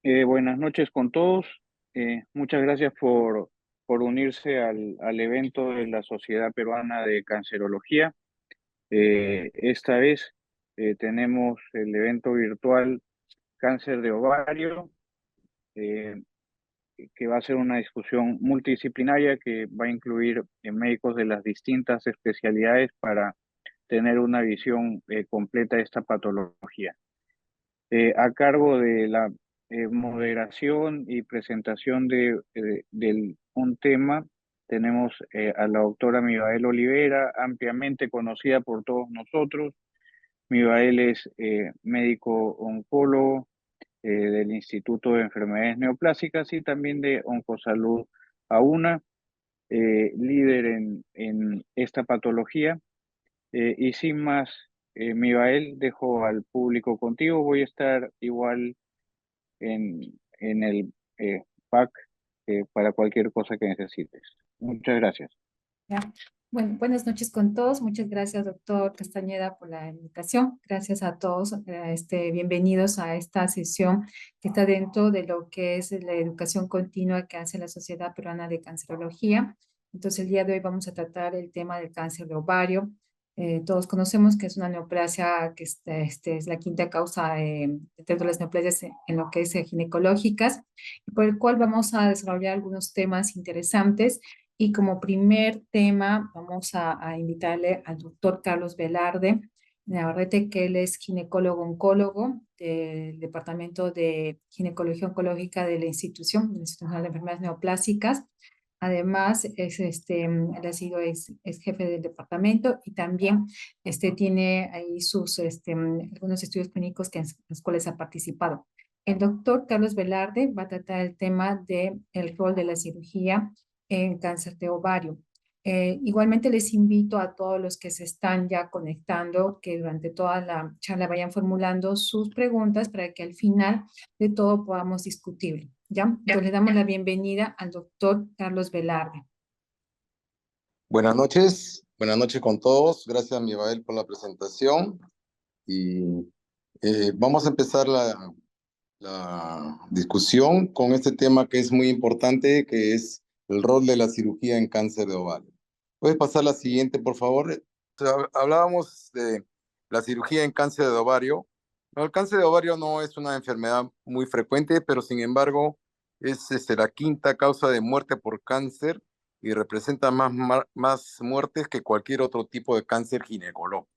Buenas noches con todos. Muchas gracias por unirse al evento de la Sociedad Peruana de Cancerología. Esta vez tenemos el evento virtual Cáncer de Ovario, eh, que va a ser una discusión multidisciplinaria que va a incluir médicos de las distintas especialidades para tener una visión completa de esta patología. A cargo de la moderación y presentación del un tema, tenemos a la doctora Mibael Olivera, ampliamente conocida por todos nosotros. Mibael es médico oncólogo del Instituto de Enfermedades Neoplásicas y también de Oncosalud AUNA, líder en esta patología. Y sin más, Mibael, dejo al público contigo. Voy a estar igual en el pack para cualquier cosa que necesites. Muchas gracias. Ya. Bueno, buenas noches con todos. Muchas gracias, doctor Castañeda, por la invitación. Gracias a todos. Bienvenidos a esta sesión que está dentro de lo que es la educación continua que hace la Sociedad Peruana de Cancerología. Entonces, el día de hoy vamos a tratar el tema del cáncer de ovario. Todos conocemos que es una neoplasia que es la quinta causa dentro de las neoplasias en lo que es ginecológicas, y por el cual vamos a desarrollar algunos temas interesantes. Y como primer tema, vamos a invitarle al doctor Carlos Velarde Navarrete, que él es ginecólogo-oncólogo del Departamento de Ginecología Oncológica de la Institución Nacional de Enfermedades Neoplásicas. Además, él ha sido es jefe del departamento y también tiene ahí sus algunos estudios clínicos en los cuales ha participado. El doctor Carlos Velarde va a tratar el tema del rol de la cirugía en cáncer de ovario. Igualmente les invito a todos los que se están ya conectando que durante toda la charla vayan formulando sus preguntas para que al final de todo podamos discutirlo. ¿Ya? Entonces le damos la bienvenida al doctor Carlos Velarde. Buenas noches con todos. Gracias, Mibael, por la presentación. Y vamos a empezar la discusión con este tema que es muy importante, que es el rol de la cirugía en cáncer de ovario. ¿Puedes pasar la siguiente, por favor? O sea, hablábamos de la cirugía en cáncer de ovario. No, el cáncer de ovario no es una enfermedad muy frecuente, pero sin embargo es la quinta causa de muerte por cáncer y representa más muertes que cualquier otro tipo de cáncer ginecológico.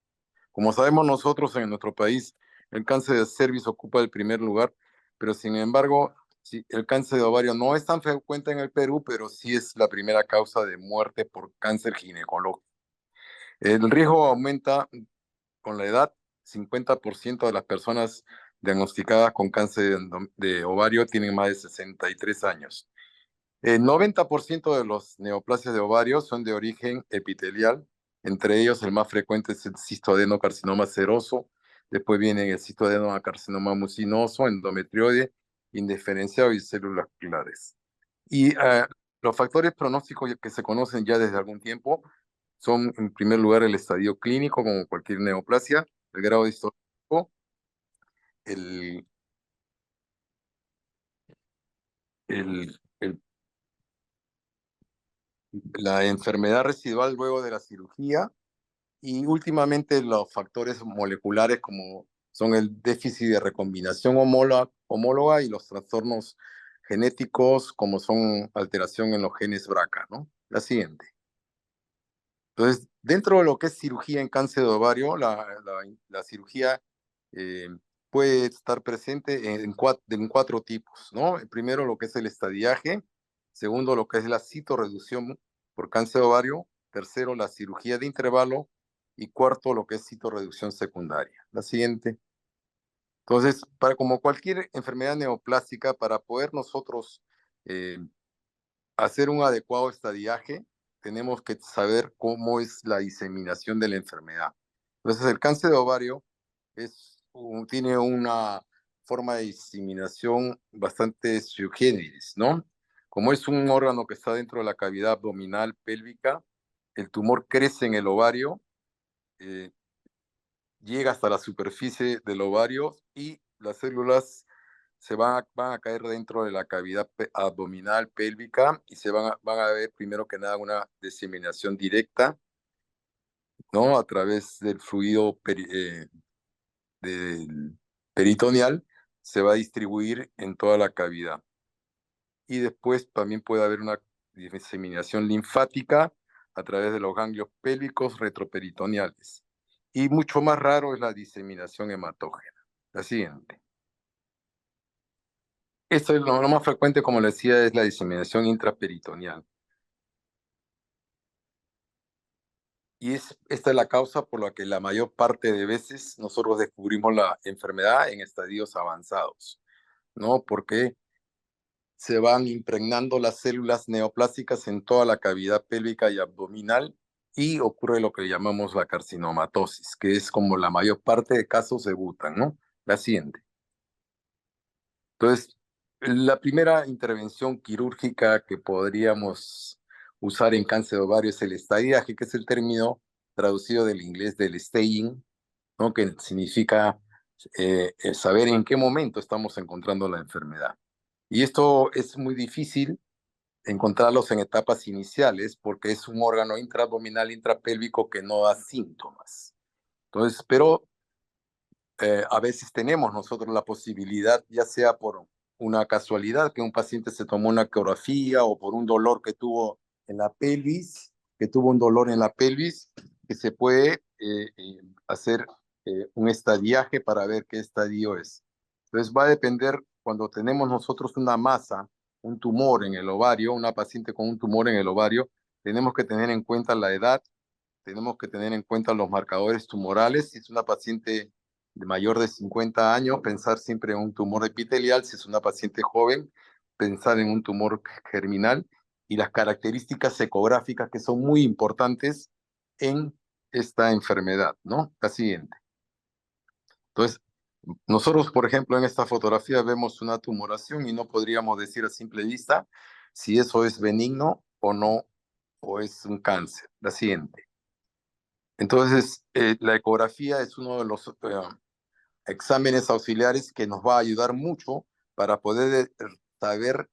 Como sabemos nosotros en nuestro país, el cáncer de cervix ocupa el primer lugar, pero sin embargo, sí, el cáncer de ovario no es tan frecuente en el Perú, pero sí es la primera causa de muerte por cáncer ginecológico. El riesgo aumenta con la edad. 50% de las personas diagnosticadas con cáncer de ovario tienen más de 63 años. El 90% de los neoplasias de ovario son de origen epitelial. Entre ellos, el más frecuente es el cistoadenocarcinoma seroso. Después viene el cistoadenocarcinoma mucinoso, endometrioide, indiferenciado y células pilares. Y los factores pronósticos que se conocen ya desde algún tiempo son, en primer lugar, el estadio clínico, como cualquier neoplasia, el grado de histológico, el, el la enfermedad residual luego de la cirugía y últimamente los factores moleculares como son el déficit de recombinación homóloga y los trastornos genéticos como son alteración en los genes BRCA, ¿no? La siguiente. Entonces, dentro de lo que es cirugía en cáncer de ovario, la cirugía eh, puede estar presente en cuatro tipos, ¿no? Primero, lo que es el estadiaje. Segundo, lo que es la citorreducción por cáncer de ovario. Tercero, la cirugía de intervalo. Y cuarto, lo que es citorreducción secundaria. La siguiente. Entonces, como cualquier enfermedad neoplástica, para poder nosotros eh, hacer un adecuado estadiaje, tenemos que saber cómo es la diseminación de la enfermedad. Entonces, el cáncer de ovario tiene una forma de diseminación bastante sui generis, ¿no? Como es un órgano que está dentro de la cavidad abdominal pélvica, el tumor crece en el ovario, eh, llega hasta la superficie del ovario y las células van a caer dentro de la cavidad abdominal pélvica y van a ver primero que nada una diseminación directa, ¿no? A través del fluido del peritoneal, se va a distribuir en toda la cavidad. Y después también puede haber una diseminación linfática a través de los ganglios pélvicos retroperitoneales. Y mucho más raro es la diseminación hematógena. La siguiente. Esto es lo más frecuente, como les decía, es la diseminación intraperitoneal. Y esta es la causa por la que la mayor parte de veces nosotros descubrimos la enfermedad en estadios avanzados, ¿no? Porque se van impregnando las células neoplásicas en toda la cavidad pélvica y abdominal y ocurre lo que llamamos la carcinomatosis, que es como la mayor parte de casos debutan, ¿no? La siguiente. Entonces, la primera intervención quirúrgica que podríamos usar en cáncer de ovario es el estadiaje, que es el término traducido del inglés del staging, ¿no? Que significa saber en qué momento estamos encontrando la enfermedad. Y esto es muy difícil encontrarlos en etapas iniciales porque es un órgano intraabdominal, intrapélvico que no da síntomas. Entonces, pero a veces tenemos nosotros la posibilidad, ya sea por una casualidad, que un paciente se tomó una ecografía o por un dolor que tuvo en la pelvis, que tuvo un dolor en la pelvis, que se puede hacer un estadiaje para ver qué estadio es. Entonces va a depender cuando tenemos nosotros una masa, un tumor en el ovario, una paciente con un tumor en el ovario, tenemos que tener en cuenta la edad, tenemos que tener en cuenta los marcadores tumorales. Si es una paciente de mayor de 50 años, pensar siempre en un tumor epitelial. Si es una paciente joven, pensar en un tumor germinal y las características ecográficas que son muy importantes en esta enfermedad, ¿no? La siguiente. Entonces, nosotros, por ejemplo, en esta fotografía vemos una tumoración y no podríamos decir a simple vista si eso es benigno o no, o es un cáncer. La siguiente. Entonces, la ecografía es uno de los exámenes auxiliares que nos va a ayudar mucho para poder saber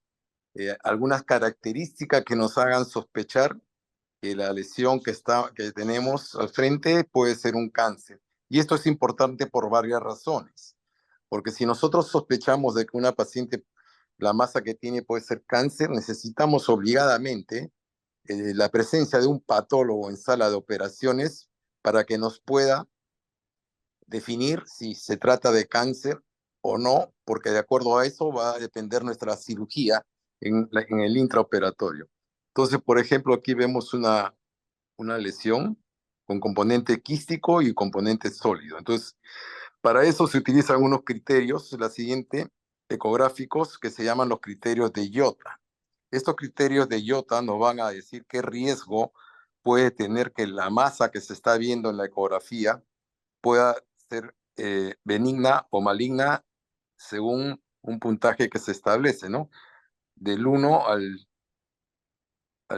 algunas características que nos hagan sospechar que la lesión que tenemos al frente puede ser un cáncer. Y esto es importante por varias razones. Porque si nosotros sospechamos de que una paciente, la masa que tiene puede ser cáncer, necesitamos obligadamente la presencia de un patólogo en sala de operaciones para que nos pueda definir si se trata de cáncer o no, porque de acuerdo a eso va a depender nuestra cirugía en el intraoperatorio. Entonces, por ejemplo, aquí vemos una lesión con componente quístico y componente sólido. Entonces, para eso se utilizan unos criterios, la siguiente, ecográficos, que se llaman los criterios de IOTA. Estos criterios de IOTA nos van a decir qué riesgo puede tener que la masa que se está viendo en la ecografía pueda ser benigna o maligna según un puntaje que se establece, ¿no? Del 1 al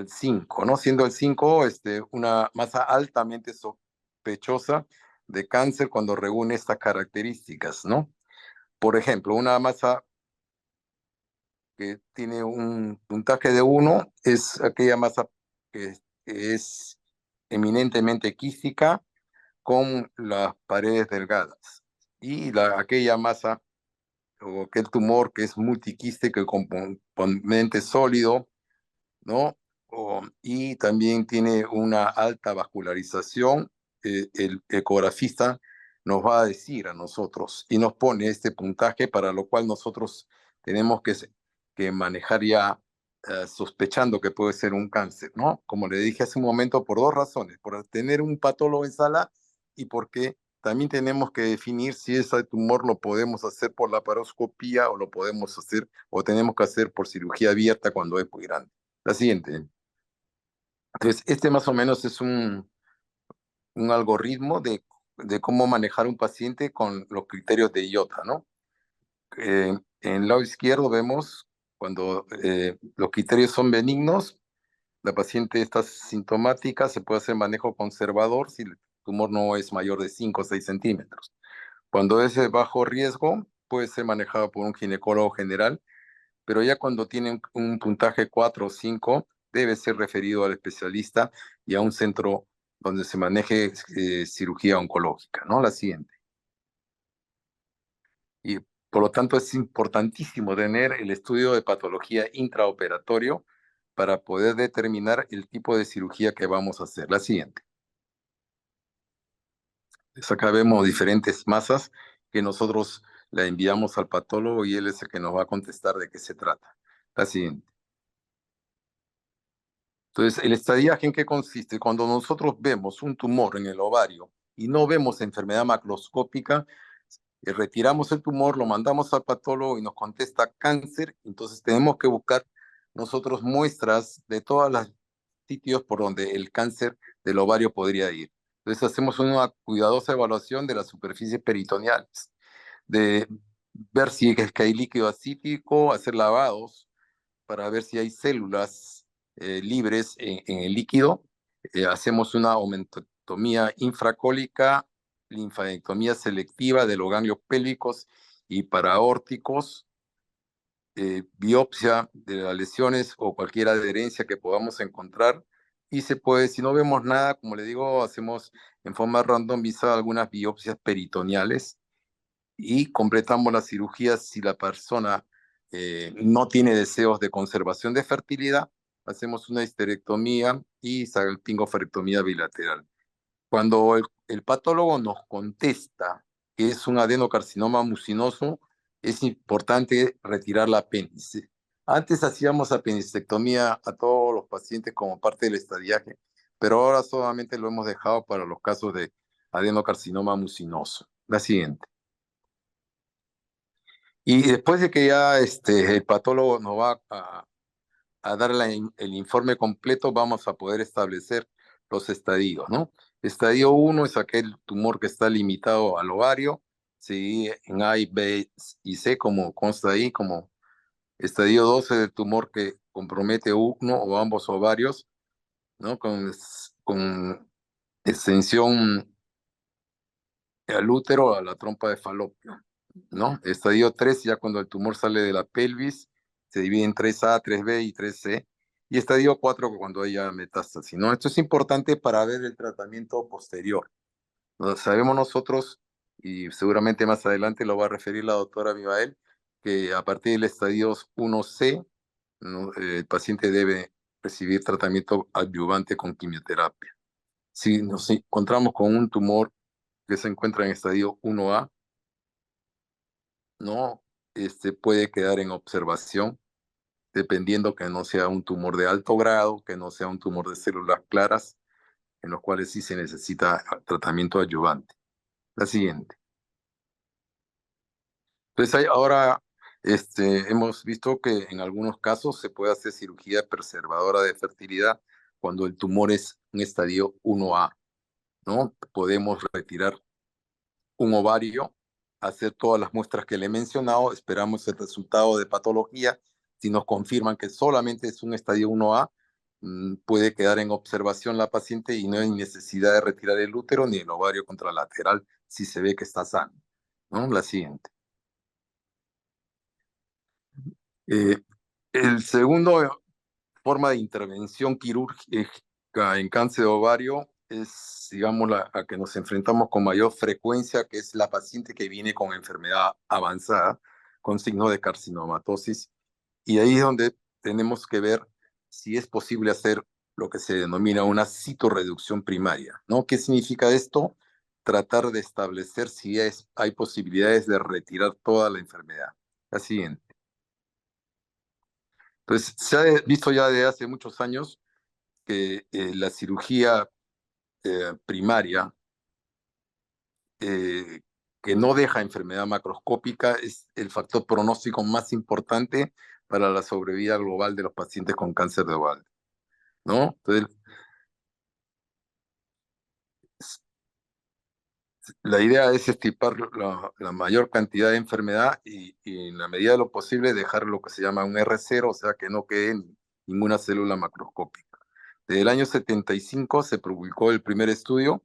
5, ¿no? Siendo el 5 una masa altamente sospechosa de cáncer cuando reúne estas características, ¿no? Por ejemplo, una masa que tiene un puntaje de 1 es aquella masa que es eminentemente quística con las paredes delgadas. Y aquella masa o aquel tumor que es multiquístico y componente sólido, ¿no? Y también tiene una alta vascularización. El ecografista nos va a decir a nosotros y nos pone este puntaje para lo cual nosotros tenemos que manejar ya sospechando que puede ser un cáncer, ¿no? Como le dije hace un momento, por dos razones, por tener un patólogo en sala y porque también tenemos que definir si ese tumor lo podemos hacer por laparoscopía o lo podemos hacer o tenemos que hacer por cirugía abierta cuando es muy grande. La siguiente. Entonces, este más o menos es un algoritmo de cómo manejar un paciente con los criterios de IOTA, ¿no? En el lado izquierdo vemos cuando los criterios son benignos, la paciente está sintomática, se puede hacer manejo conservador si el tumor no es mayor de 5 o 6 centímetros. Cuando es de bajo riesgo, puede ser manejado por un ginecólogo general, pero ya cuando tiene un puntaje 4 o 5, debe ser referido al especialista y a un centro donde se maneje cirugía oncológica, ¿no? La siguiente. Y por lo tanto es importantísimo tener el estudio de patología intraoperatorio para poder determinar el tipo de cirugía que vamos a hacer. La siguiente. Pues acá vemos diferentes masas que nosotros la enviamos al patólogo y él es el que nos va a contestar de qué se trata. La siguiente. Entonces, ¿el estadiaje en qué consiste? Cuando nosotros vemos un tumor en el ovario y no vemos enfermedad macroscópica, retiramos el tumor, lo mandamos al patólogo y nos contesta cáncer, entonces tenemos que buscar nosotros muestras de todos los sitios por donde el cáncer del ovario podría ir. Entonces hacemos una cuidadosa evaluación de las superficies peritoneales, de ver si es que hay líquido acítico, hacer lavados para ver si hay células libres en el líquido. Hacemos una aumentotomía infracólica, linfadenectomía selectiva de los ganglios pélvicos y paraórticos, biopsia de las lesiones o cualquier adherencia que podamos encontrar. Y se puede, si no vemos nada, como le digo, hacemos en forma randomizada algunas biopsias peritoneales y completamos la cirugía si la persona no tiene deseos de conservación de fertilidad. Hacemos una histerectomía y salpingoferectomía bilateral. Cuando el patólogo nos contesta que es un adenocarcinoma mucinoso, es importante retirar la apéndice. Antes hacíamos apendicectomía a todos los pacientes como parte del estadiaje, pero ahora solamente lo hemos dejado para los casos de adenocarcinoma mucinoso. La siguiente. Y después de que ya el patólogo nos va a dar el informe completo, vamos a poder establecer los estadios, ¿no? Estadio 1 es aquel tumor que está limitado al ovario, sí, en A, B y C, como consta ahí, como estadio 2 es el tumor que compromete uno o ambos ovarios, ¿no? Con extensión al útero, a la trompa de falopio, ¿no? Estadio 3, ya cuando el tumor sale de la pelvis, se divide en 3A, 3B y 3C. Y estadio 4, cuando haya metástasis, ¿no? Esto es importante para ver el tratamiento posterior. Lo sabemos nosotros, y seguramente más adelante lo va a referir la doctora Mibael, que a partir del estadio 1C, ¿no? El paciente debe recibir tratamiento adyuvante con quimioterapia. Si nos encontramos con un tumor que se encuentra en estadio 1A, ¿no? Puede quedar en observación, dependiendo que no sea un tumor de alto grado, que no sea un tumor de células claras, en los cuales sí se necesita tratamiento adyuvante. La siguiente. Entonces, ahora hemos visto que en algunos casos se puede hacer cirugía preservadora de fertilidad cuando el tumor es un estadio 1A, ¿no? Podemos retirar un ovario, hacer todas las muestras que le he mencionado, esperamos el resultado de patología. Si nos confirman que solamente es un estadio 1A, puede quedar en observación la paciente y no hay necesidad de retirar el útero ni el ovario contralateral si se ve que está sano, ¿no? La siguiente. El segundo forma de intervención quirúrgica en cáncer de ovario es, digamos, a que nos enfrentamos con mayor frecuencia, que es la paciente que viene con enfermedad avanzada, con signo de carcinomatosis. Y ahí es donde tenemos que ver si es posible hacer lo que se denomina una citorreducción primaria, ¿no? ¿Qué significa esto? Tratar de establecer si hay posibilidades de retirar toda la enfermedad. La siguiente. Entonces, se ha visto ya desde hace muchos años que la cirugía primaria que no deja enfermedad macroscópica es el factor pronóstico más importante para la sobrevida global de los pacientes con cáncer de ovario, ¿no? Entonces, la idea es estipar la mayor cantidad de enfermedad y en la medida de lo posible dejar lo que se llama un R0, o sea, que no quede ninguna célula macroscópica. Desde el año 75 se publicó el primer estudio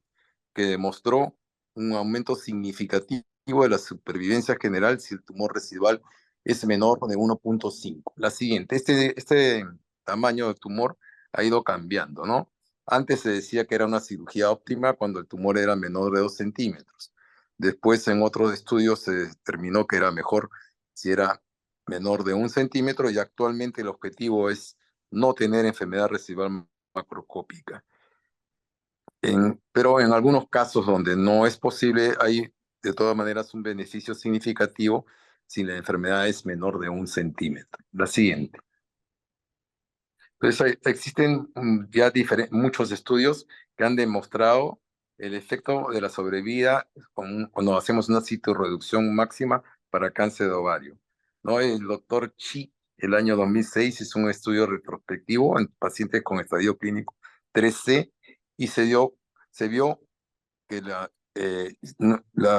que demostró un aumento significativo de la supervivencia general si el tumor residual es menor de 1.5. La siguiente, este tamaño de tumor ha ido cambiando, ¿no? Antes se decía que era una cirugía óptima cuando el tumor era menor de 2 centímetros. Después en otros estudios se determinó que era mejor si era menor de 1 centímetro y actualmente el objetivo es no tener enfermedad residual macroscópica. Pero en algunos casos donde no es posible, hay de todas maneras un beneficio significativo si la enfermedad es menor de 1 centímetro. La siguiente. Entonces, existen ya muchos estudios que han demostrado el efecto de la sobrevida cuando hacemos una citorreducción máxima para cáncer de ovario, ¿no? El doctor Chi, el año 2006, hizo un estudio retrospectivo en pacientes con estadio clínico 3C y se vio que la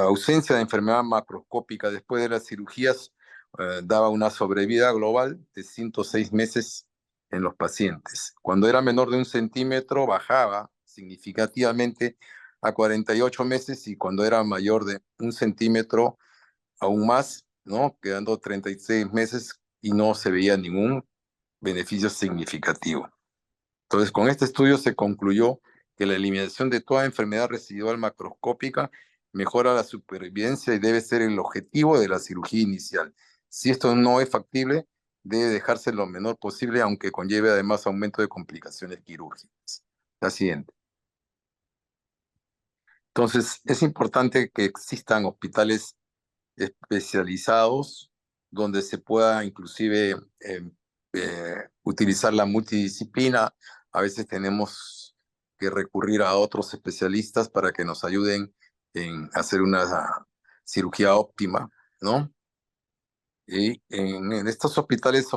ausencia de enfermedad macroscópica después de las cirugías daba una sobrevida global de 106 meses en los pacientes. Cuando era menor de 1 centímetro, bajaba significativamente a 48 meses y cuando era mayor de 1 centímetro, aún más, ¿no? Quedando 36 meses y no se veía ningún beneficio significativo. Entonces, con este estudio se concluyó que la eliminación de toda enfermedad residual macroscópica mejora la supervivencia y debe ser el objetivo de la cirugía inicial. Si esto no es factible, debe dejarse lo menor posible, aunque conlleve además aumento de complicaciones quirúrgicas. La siguiente. Entonces, es importante que existan hospitales especializados donde se pueda inclusive utilizar la multidisciplina. A veces tenemos que recurrir a otros especialistas para que nos ayuden en hacer una cirugía óptima, ¿no? Y en estos hospitales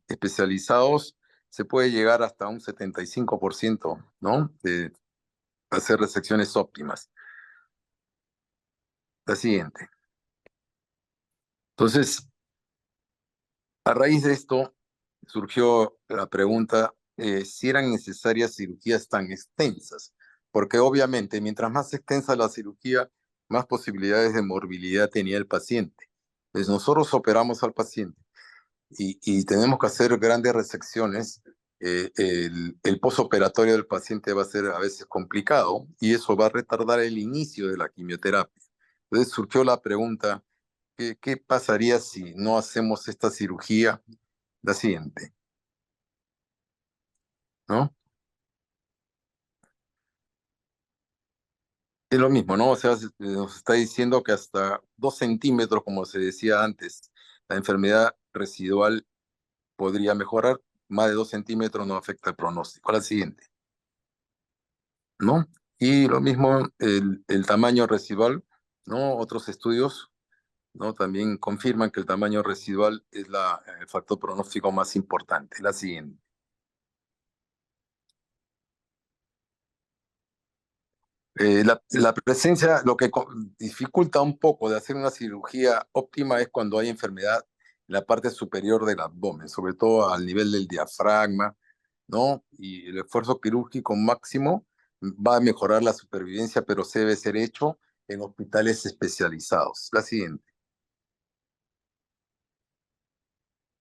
especializados se puede llegar hasta un 75%, ¿no? De hacer resecciones óptimas. La siguiente. Entonces, a raíz de esto, surgió la pregunta si eran necesarias cirugías tan extensas, porque obviamente mientras más extensa la cirugía, más posibilidades de morbilidad tenía el paciente. Pues nosotros operamos al paciente y tenemos que hacer grandes resecciones. El posoperatorio del paciente va a ser a veces complicado y eso va a retardar el inicio de la quimioterapia. Entonces surgió la pregunta, ¿qué pasaría si no hacemos esta cirugía? La siguiente, ¿no? Es lo mismo, ¿no? O sea, nos está diciendo que hasta 2 centímetros, como se decía antes, la enfermedad residual podría mejorar. Más de 2 centímetros no afecta el pronóstico. La siguiente, ¿no? Y lo mismo el tamaño residual, ¿no? Otros estudios, ¿no? También confirman que el tamaño residual es el factor pronóstico más importante. La siguiente. La presencia, lo que dificulta un poco de hacer una cirugía óptima es cuando hay enfermedad en la parte superior del abdomen, sobre todo al nivel del diafragma, ¿no? Y el esfuerzo quirúrgico máximo va a mejorar la supervivencia, pero se debe ser hecho en hospitales especializados. La siguiente.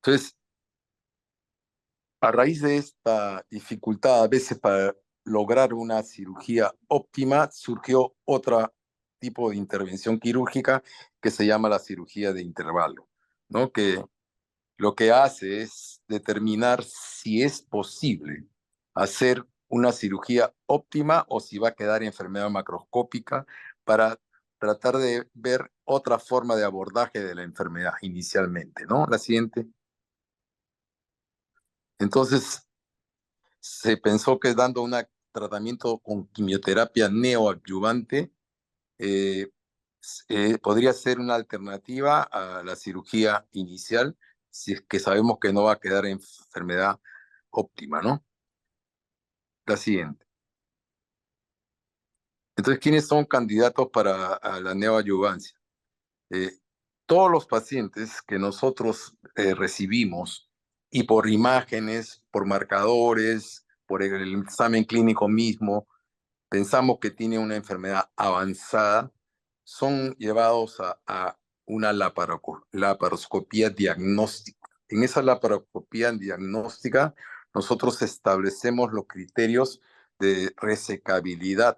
Entonces, a raíz de esta dificultad a veces para lograr una cirugía óptima, surgió otro tipo de intervención quirúrgica que se llama la cirugía de intervalo, ¿no? Que lo que hace es determinar si es posible hacer una cirugía óptima o si va a quedar enfermedad macroscópica para tratar de ver otra forma de abordaje de la enfermedad inicialmente, ¿no? La siguiente. Entonces, se pensó que dando un tratamiento con quimioterapia neoadyuvante eh, podría ser una alternativa a la cirugía inicial si es que sabemos que no va a quedar enfermedad óptima, ¿no? La siguiente. Entonces, ¿quiénes son candidatos para a la neoadyuvancia? Eh, Todos los pacientes que nosotros recibimos y por imágenes, por marcadores, por el examen clínico mismo, pensamos que tiene una enfermedad avanzada, son llevados a una laparoscopía diagnóstica. En esa laparoscopía diagnóstica, nosotros establecemos los criterios de resecabilidad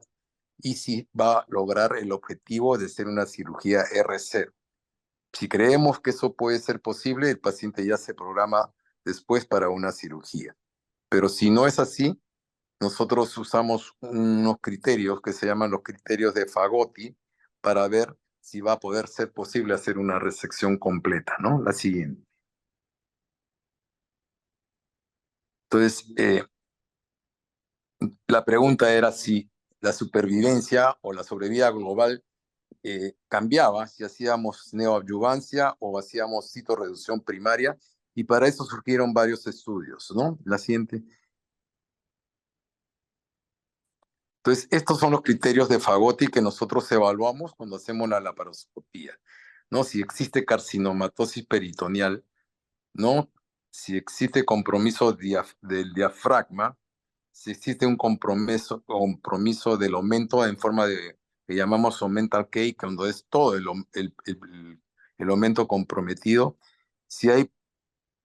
y si va a lograr el objetivo de ser una cirugía R0. Si creemos que eso puede ser posible, el paciente ya se programa después para una cirugía. Pero si no es así, nosotros usamos unos criterios que se llaman los criterios de Fagotti para ver si va a poder ser posible hacer una resección completa, ¿no? La siguiente. Entonces, la pregunta era si la supervivencia o la sobrevida global cambiaba, si hacíamos neoadyuvancia o hacíamos citorreducción primaria, y para eso surgieron varios estudios, ¿no? La siguiente. Entonces, estos son los criterios de Fagotti que nosotros evaluamos cuando hacemos la laparoscopía, ¿no? Si existe carcinomatosis peritoneal, ¿no? Si existe compromiso del diafragma, si existe un compromiso del aumento en forma de, que llamamos omental cake, cuando es todo el aumento comprometido, si hay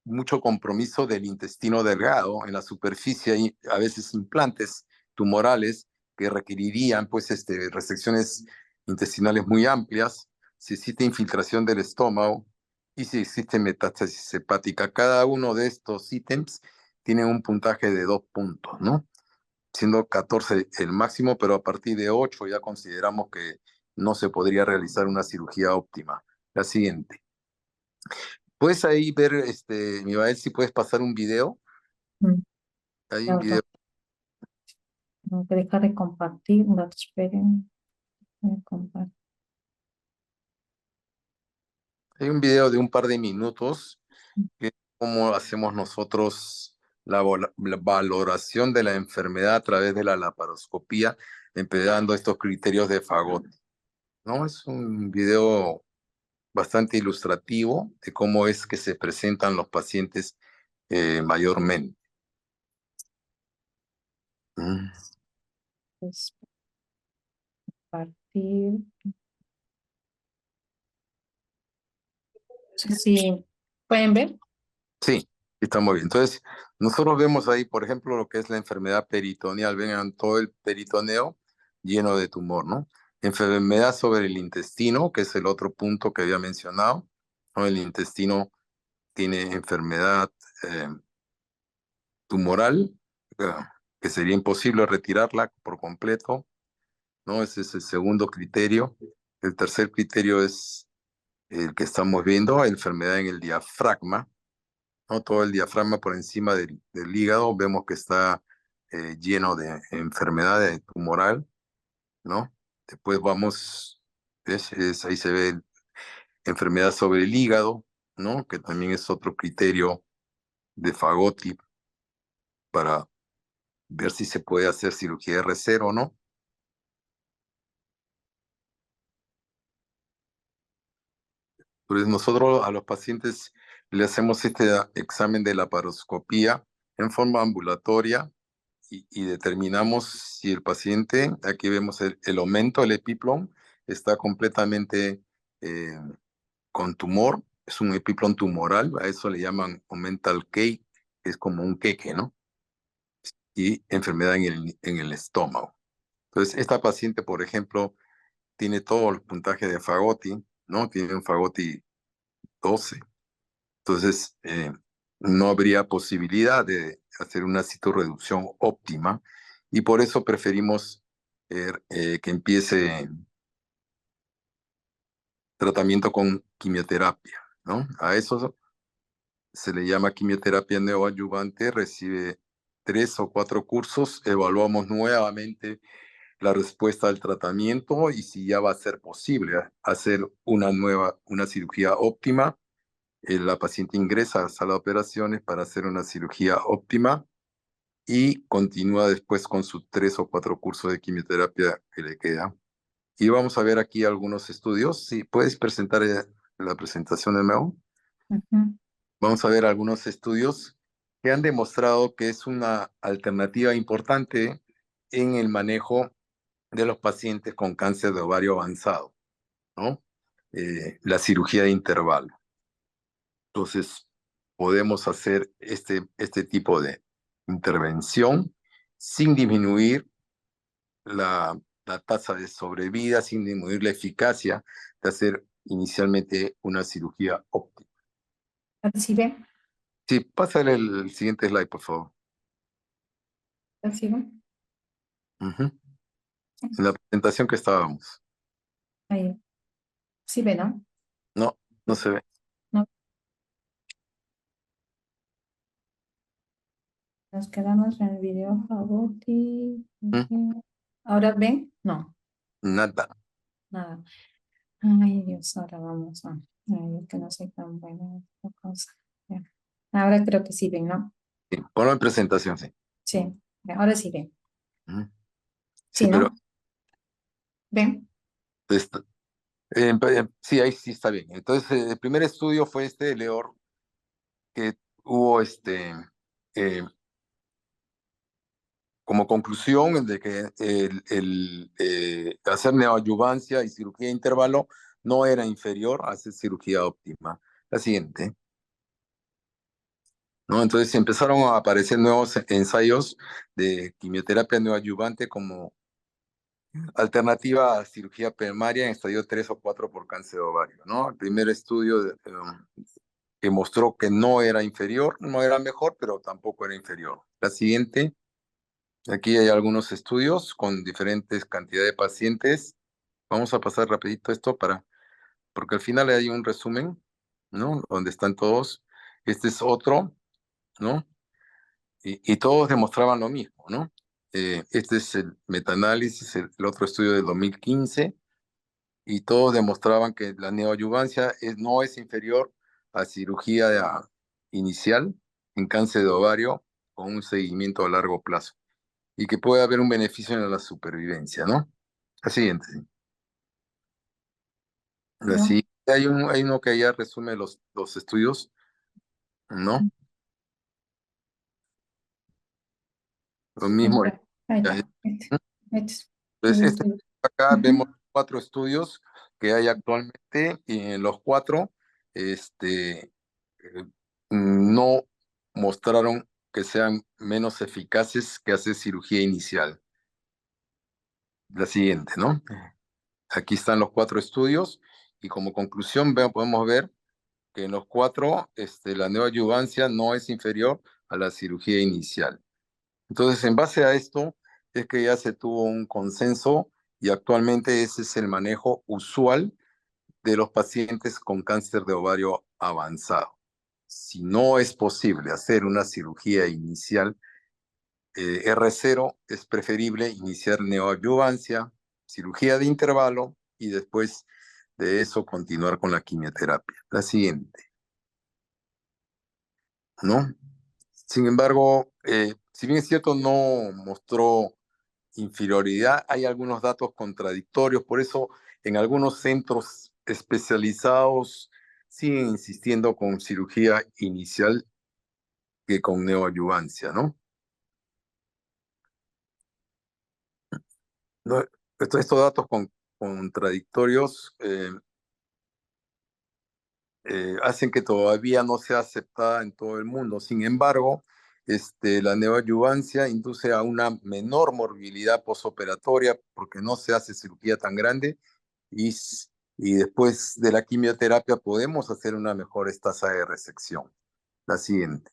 mucho compromiso del intestino delgado en la superficie, hay a veces implantes tumorales que requerirían pues resecciones intestinales muy amplias, si existe infiltración del estómago y si existe metástasis hepática. Cada uno de estos ítems tiene un puntaje de 2 puntos, ¿no? Siendo 14 el máximo, pero a partir de 8 ya consideramos que no se podría realizar una cirugía óptima. La siguiente. Puedes ahí ver, Mibael, si puedes pasar un video. Mm, Hay ya, un video. tengo que dejar de compartir, no te esperen. Compartir. Hay un video de un par de minutos que es cómo hacemos nosotros la valoración de la enfermedad a través de la laparoscopía, empleando estos criterios de Fagot, ¿no? Es un video bastante ilustrativo de cómo es que se presentan los pacientes mayormente. Mm. Pues, compartir. Sí, sí. ¿Pueden ver? Sí, está muy bien. Entonces, nosotros vemos ahí, por ejemplo, lo que es la enfermedad peritoneal. Ven todo el peritoneo lleno de tumor, ¿no? Enfermedad sobre el intestino, que es el otro punto que había mencionado, ¿no? El intestino tiene enfermedad tumoral, eh, que sería imposible retirarla por completo, ¿no? Ese es el segundo criterio. El tercer criterio es el que estamos viendo, enfermedad en el diafragma, ¿no? Todo el diafragma por encima del hígado, vemos que está lleno de enfermedad tumoral, ¿no? Después vamos, ahí se ve enfermedad sobre el hígado, ¿no? Que también es otro criterio de Fagotti para ver si se puede hacer cirugía R0 o no. Pues nosotros a los pacientes le hacemos este examen de laparoscopía en forma ambulatoria y determinamos si el paciente, aquí vemos el aumento, el epiplom, está completamente con tumor, es un epiplom tumoral, a eso le llaman omental cake, que es como un queque, ¿no? Y enfermedad en el estómago. Entonces, esta paciente, por ejemplo, tiene todo el puntaje de Fagotti, ¿no? Tiene un Fagotti 12. Entonces, no habría posibilidad de hacer una citorreducción óptima y por eso preferimos que empiece tratamiento con quimioterapia, ¿no? A eso se le llama quimioterapia neoadyuvante, recibe 3 o 4 cursos, evaluamos nuevamente la respuesta al tratamiento y si ya va a ser posible hacer una cirugía óptima. La paciente ingresa a sala de operaciones para hacer una cirugía óptima y continúa después con sus 3 o 4 cursos de quimioterapia que le quedan. Y vamos a ver aquí algunos estudios. Si puedes presentar la presentación de nuevo. Ujú. Vamos a ver algunos estudios que han demostrado que es una alternativa importante en el manejo de los pacientes con cáncer de ovario avanzado. ¿no? La cirugía de intervalo. Entonces, podemos hacer este tipo de intervención sin disminuir la tasa de sobrevida, sin disminuir la eficacia de hacer inicialmente una cirugía óptima. ¿Recibe? Sí, pásale el siguiente slide, por favor. ¿Recibe? Ujú. En la presentación que estábamos. Ahí. Sí ve, ¿no? No, no se ve. No. Nos quedamos en el video, Jabuti. ¿Mm? ¿Ahora ven? No, Nada. nada. Ay, Dios, ahora vamos a... Ay, que no soy tan buena en esta cosa. Ya. Ahora creo que sí ven, ¿no? Sí, ponlo en presentación, sí. Sí, ahora sí ven. Ujú. Sí, Sí, pero ¿no? ¿Ven? está- sí, ahí sí está bien. Entonces, el primer estudio fue este de Leor, que hubo eh, como conclusión de que hacer neoadyuvancia y cirugía de intervalo no era inferior a hacer cirugía óptima. La siguiente, ¿no? Entonces empezaron a aparecer nuevos ensayos de quimioterapia neoadyuvante como alternativa a cirugía primaria en estadio 3 o 4 por cáncer de ovario, ¿no? El primer estudio que mostró que no era inferior, no era mejor, pero tampoco era inferior. La siguiente, aquí hay algunos estudios con diferentes cantidades de pacientes. Vamos a pasar rapidito esto porque al final hay un resumen, ¿no? Donde están todos. Este es otro, ¿no? Y todos demostraban lo mismo, ¿no? Este es el metaanálisis, el otro estudio del 2015, y todos demostraban que la neoadyuvancia no es inferior a cirugía inicial en cáncer de ovario con un seguimiento a largo plazo y que puede haber un beneficio en la supervivencia, ¿no? La siguiente. La ¿No? siguiente, hay uno que ya resume los estudios, ¿no? Lo mismo. Ahí Ya, está. Este. entonces, Este. acá vemos Ujú. 4 estudios que hay actualmente y en los 4, eh, no mostraron que sean menos eficaces que hacer cirugía inicial. La siguiente, ¿no? Aquí están los 4 estudios y como conclusión podemos ver que en los 4, la neoadyuvancia no es inferior a la cirugía inicial. Entonces, en base a esto, es que ya se tuvo un consenso y actualmente ese es el manejo usual de los pacientes con cáncer de ovario avanzado. Si no es posible hacer una cirugía inicial, R0 es preferible iniciar neoadyuvancia, cirugía de intervalo y después de eso continuar con la quimioterapia. La siguiente, ¿no? Sin embargo, si bien es cierto, no mostró inferioridad, hay algunos datos contradictorios, por eso en algunos centros especializados siguen insistiendo con cirugía inicial que con neoadyuvancia, ¿no? No, estos datos contradictorios hacen que todavía no sea aceptada en todo el mundo. Sin embargo, la neoadyuvancia induce a una menor morbilidad posoperatoria porque no se hace cirugía tan grande y, y después de la quimioterapia podemos hacer una mejor tasa de resección. La siguiente.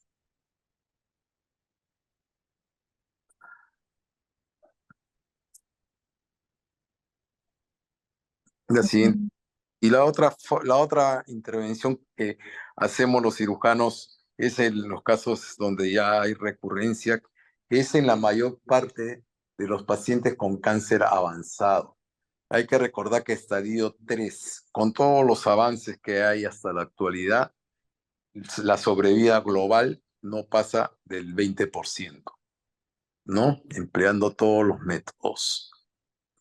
La siguiente. Así. Y la otra intervención que hacemos los cirujanos es en los casos donde ya hay recurrencia, que es en la mayor parte de los pacientes con cáncer avanzado. Hay que recordar que estadio 3, con todos los avances que hay hasta la actualidad, la sobrevida global no pasa del 20%, ¿no? Empleando todos los métodos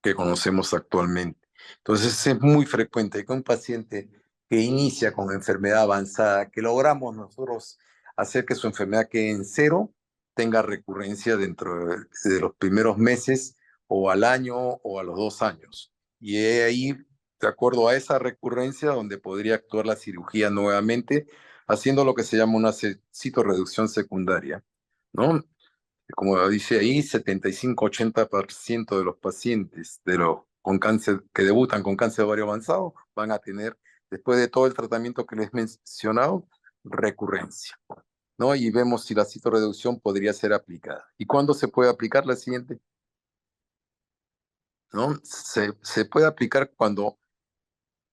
que conocemos actualmente. Entonces es muy frecuente que un paciente que inicia con enfermedad avanzada, que logramos nosotros hacer que su enfermedad quede en 0, tenga recurrencia dentro de los primeros meses o al año o a los 2 años. Y ahí de acuerdo a esa recurrencia donde podría actuar la cirugía nuevamente, haciendo lo que se llama una citorreducción secundaria, ¿no? Como dice ahí, 75-80% de los pacientes con cáncer, que debutan con cáncer de ovario avanzado van a tener, después de todo el tratamiento que les he mencionado, recurrencia, ¿no? Y vemos si la citorreducción podría ser aplicada. ¿Y cuándo se puede aplicar? La siguiente, ¿no? Se puede aplicar cuando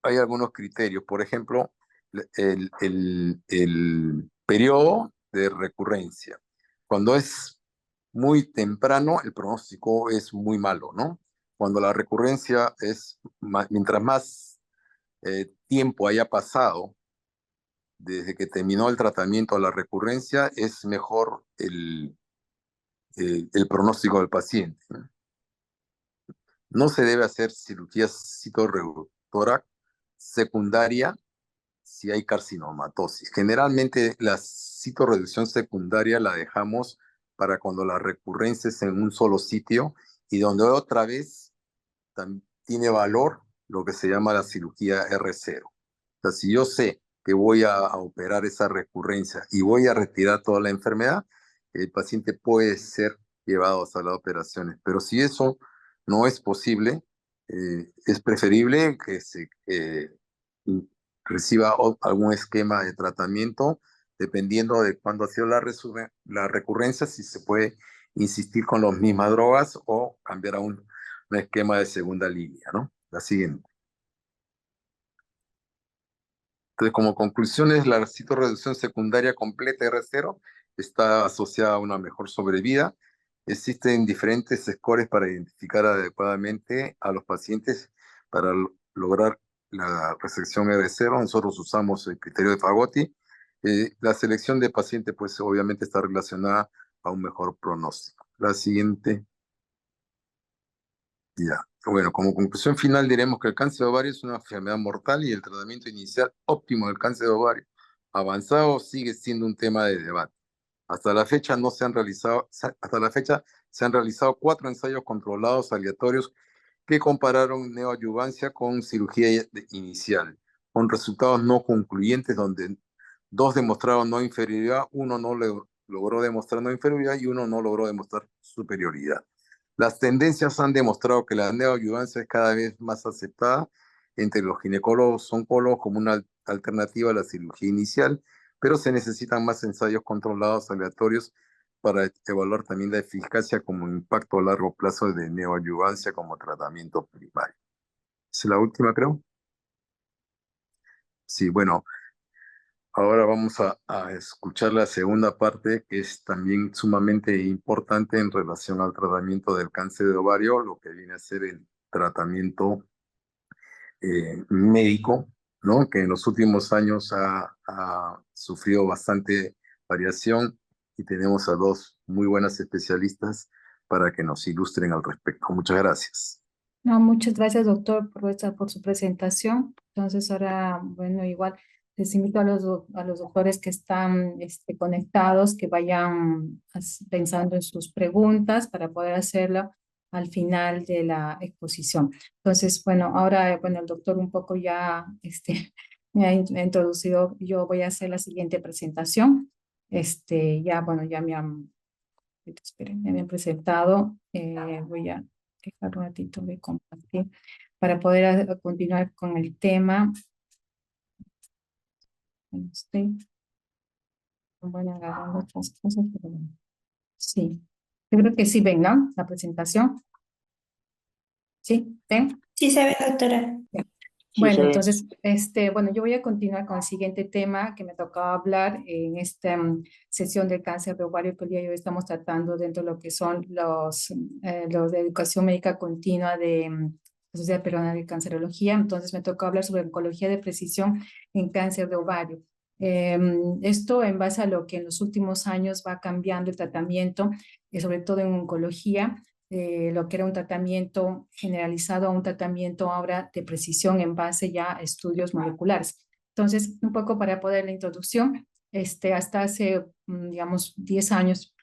hay algunos criterios. Por ejemplo, el periodo de recurrencia. Cuando es muy temprano, el pronóstico es muy malo, ¿no? Cuando la recurrencia mientras más tiempo haya pasado desde que terminó el tratamiento a la recurrencia, es mejor el pronóstico del paciente, ¿no? No se debe hacer cirugía citorreductora secundaria si hay carcinomatosis. Generalmente la citorreducción secundaria la dejamos para cuando la recurrencia es en un solo sitio y donde otra vez tiene valor lo que se llama la cirugía R0. O sea, si yo sé que voy a operar esa recurrencia y voy a retirar toda la enfermedad, el paciente puede ser llevado a sala de operaciones. Pero si eso no es posible, es preferible que se reciba algún esquema de tratamiento, dependiendo de cuándo ha sido la recurrencia, si se puede insistir con las mismas drogas o cambiar a un esquema de segunda línea, ¿no? La siguiente. Entonces, como conclusiones, la citorreducción secundaria completa R0 está asociada a una mejor sobrevida. Existen diferentes scores para identificar adecuadamente a los pacientes para lograr la resección R0. Nosotros usamos el criterio de Fagotti. La selección de pacientes, pues obviamente está relacionada a un mejor pronóstico. La siguiente. Ya. Bueno, como conclusión final diremos que el cáncer de ovario es una enfermedad mortal y el tratamiento inicial óptimo del cáncer de ovario avanzado sigue siendo un tema de debate. Hasta la fecha se han realizado 4 ensayos controlados aleatorios que compararon neoadyuvancia con cirugía inicial, con resultados no concluyentes donde 2 demostraron no inferioridad, uno no logró demostrar no inferioridad y uno no logró demostrar superioridad. Las tendencias han demostrado que la neoadyuvancia es cada vez más aceptada entre los ginecólogos oncólogos como una alternativa a la cirugía inicial, pero se necesitan más ensayos controlados aleatorios para evaluar también la eficacia como impacto a largo plazo de neoadyuvancia como tratamiento primario. ¿Es la última, creo? Sí, bueno, ahora vamos a escuchar la segunda parte, que es también sumamente importante en relación al tratamiento del cáncer de ovario, lo que viene a ser el tratamiento médico, ¿no? Que en los últimos años ha sufrido bastante variación y tenemos a 2 muy buenas especialistas para que nos ilustren al respecto. Muchas gracias. No, muchas gracias, doctor, por su presentación. Entonces, ahora, bueno, igual les invito a a los doctores que están conectados, que vayan pensando en sus preguntas para poder hacerlo al final de la exposición. Entonces, bueno, ahora, bueno, el doctor un poco ya me ha introducido. Yo voy a hacer la siguiente presentación. Ya, bueno, esperen, ya me han presentado. Voy a dejar un ratito de compartir para poder continuar con el tema. Bueno, agarrando otras cosas, pero bueno. Sí, yo creo que sí ven, ¿no? La presentación. ¿Sí? ¿Ven? Sí se ve, doctora. Ya. Sí, Bueno, se ve. entonces, bueno, yo voy a continuar con el siguiente tema que me tocaba hablar en esta sesión del cáncer de ovario que el día de hoy estamos tratando dentro de lo que son los de educación médica continua de la Sociedad Peruana de Cancerología. Entonces, me tocó hablar sobre oncología de precisión en cáncer de ovario. Esto en base a lo que en los últimos años va cambiando el tratamiento, sobre todo en oncología, lo que era un tratamiento generalizado a un tratamiento ahora de precisión en base ya a estudios moleculares. Entonces, un poco para poder la introducción, hasta hace, digamos, 10 años,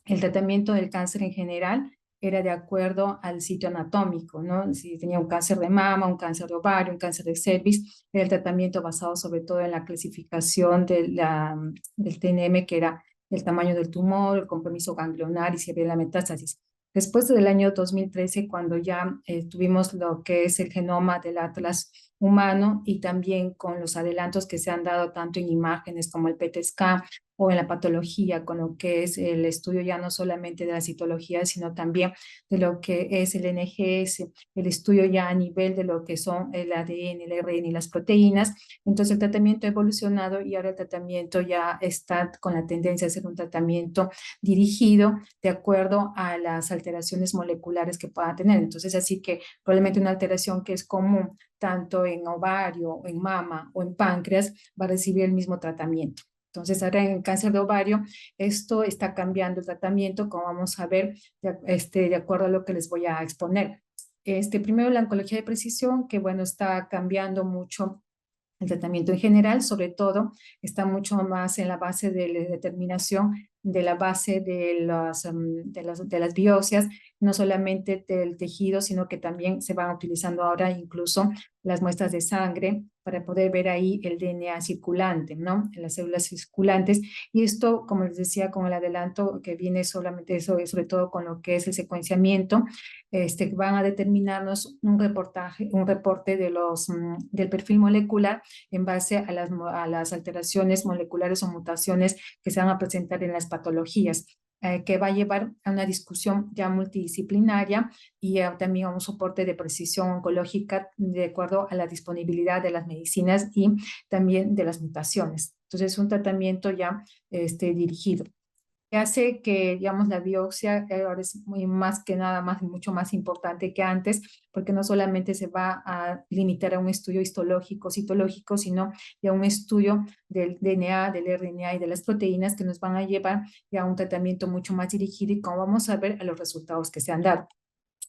el tratamiento del cáncer en general era de acuerdo al sitio anatómico, ¿no? Si tenía un cáncer de mama, un cáncer de ovario, un cáncer de cervix, era el tratamiento basado sobre todo en la clasificación del TNM, que era el tamaño del tumor, el compromiso ganglionar y si había la metástasis. Después del año 2013, cuando ya tuvimos lo que es el genoma del Atlas humano y también con los adelantos que se han dado tanto en imágenes como el PET-scan o en la patología, con lo que es el estudio ya no solamente de la citología, sino también de lo que es el NGS, el estudio ya a nivel de lo que son el ADN, el RN y las proteínas. Entonces el tratamiento ha evolucionado y ahora el tratamiento ya está con la tendencia a ser un tratamiento dirigido de acuerdo a las alteraciones moleculares que pueda tener. Entonces, así que probablemente una alteración que es común tanto en ovario, en mama o en páncreas va a recibir el mismo tratamiento. Entonces, ahora en cáncer de ovario, esto está cambiando el tratamiento, como vamos a ver, de acuerdo a lo que les voy a exponer. Primero, la oncología de precisión, que bueno, está cambiando mucho el tratamiento en general, sobre todo, está mucho más en la base de la determinación de la base de las biopsias, no solamente del tejido, sino que también se van utilizando ahora incluso las muestras de sangre para poder ver ahí el DNA circulante, ¿no? En las células circulantes. Y esto, como les decía, con el adelanto que viene solamente eso, sobre todo con lo que es el secuenciamiento, van a determinarnos un reporte de del perfil molecular en base a las alteraciones moleculares o mutaciones que se van a presentar en las patologías, que va a llevar a una discusión ya multidisciplinaria y también a un soporte de precisión oncológica de acuerdo a la disponibilidad de las medicinas y también de las mutaciones. Entonces, es un tratamiento ya dirigido, que hace que, digamos, la biopsia ahora es muy más que nada, mucho más importante que antes, porque no solamente se va a limitar a un estudio histológico, citológico, sino ya un estudio del DNA, del RNA y de las proteínas que nos van a llevar ya a un tratamiento mucho más dirigido y como vamos a ver a los resultados que se han dado.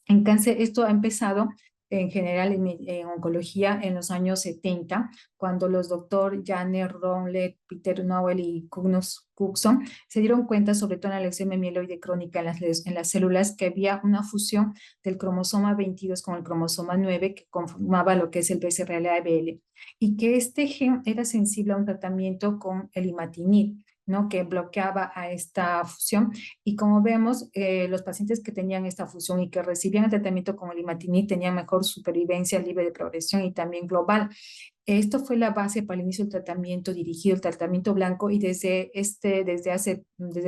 En cáncer, esto ha empezado en general en oncología en los años 70, cuando los doctores Janner, Ronlet, Peter Nowell y Kugnus Cookson se dieron cuenta, sobre todo en la leucemia mieloide crónica en las células, que había una fusión del cromosoma 22 con el cromosoma 9 que conformaba lo que es el BCR-ABL y que este gen era sensible a un tratamiento con el imatinib, ¿no? Que bloqueaba a esta fusión y como vemos, los pacientes que tenían esta fusión y que recibían el tratamiento con el imatinib tenían mejor supervivencia libre de progresión y también global. Esto fue la base para el inicio del tratamiento dirigido, el tratamiento blanco, y desde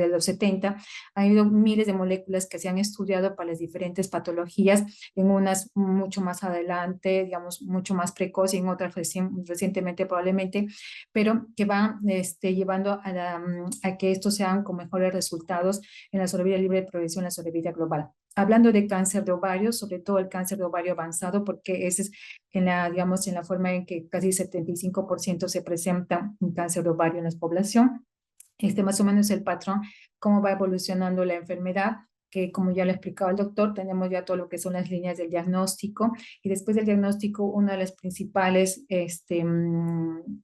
los 70 ha habido miles de moléculas que se han estudiado para las diferentes patologías, en unas mucho más adelante, digamos, mucho más precoz y en otras recientemente probablemente, pero que van llevando a que estos sean con mejores resultados en la sobrevida libre de progresión, en la sobrevida global. Hablando de cáncer de ovario, sobre todo el cáncer de ovario avanzado, porque ese es digamos, en la forma en que casi 75% se presenta un cáncer de ovario en la población. Más o menos el patrón, cómo va evolucionando la enfermedad, que como ya lo explicaba el doctor, tenemos ya todo lo que son las líneas del diagnóstico y después del diagnóstico, uno de los principales